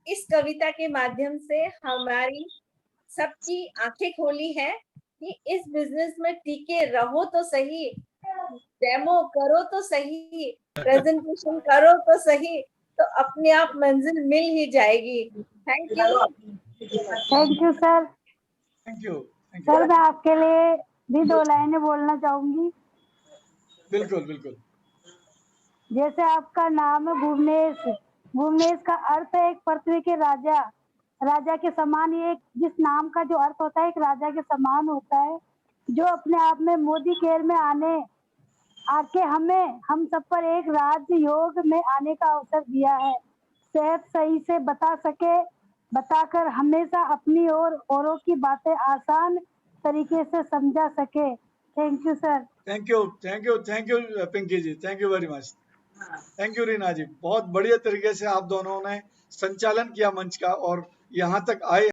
इस कविता के माध्यम से हमारी सबकी आंखें खोली है कि इस बिजनेस में टिके रहो तो सही, डेमो करो तो सही, प्रेजेंटेशन करो तो सही, तो अपने आप मंजिल मिल ही जाएगी। Thank you sir. सर मैं आपके लिए भी 2 लाइनें बोलना चाहूंगी। बिल्कुल। जैसे आपका नाम है भुवनेश का अर्थ है एक पृथ्वी के राजा के समान। ये जिस नाम का जो अर्थ होता है एक राजा के समान होता है, जो अपने आप में मोदी केयर में आके हम सब पर एक राजयोग में आने का अवसर दिया है। सेहत सही से बताकर हमेशा अपनी और औरों की बातें आसान तरीके से समझा सके। Thank you sir. Thank you Pinky ji, thank you very much. Thank you Reena ji, बहुत बढ़िया तरीके से आप दोनों ने संचालन किया मंच का और यहाँ तक आए।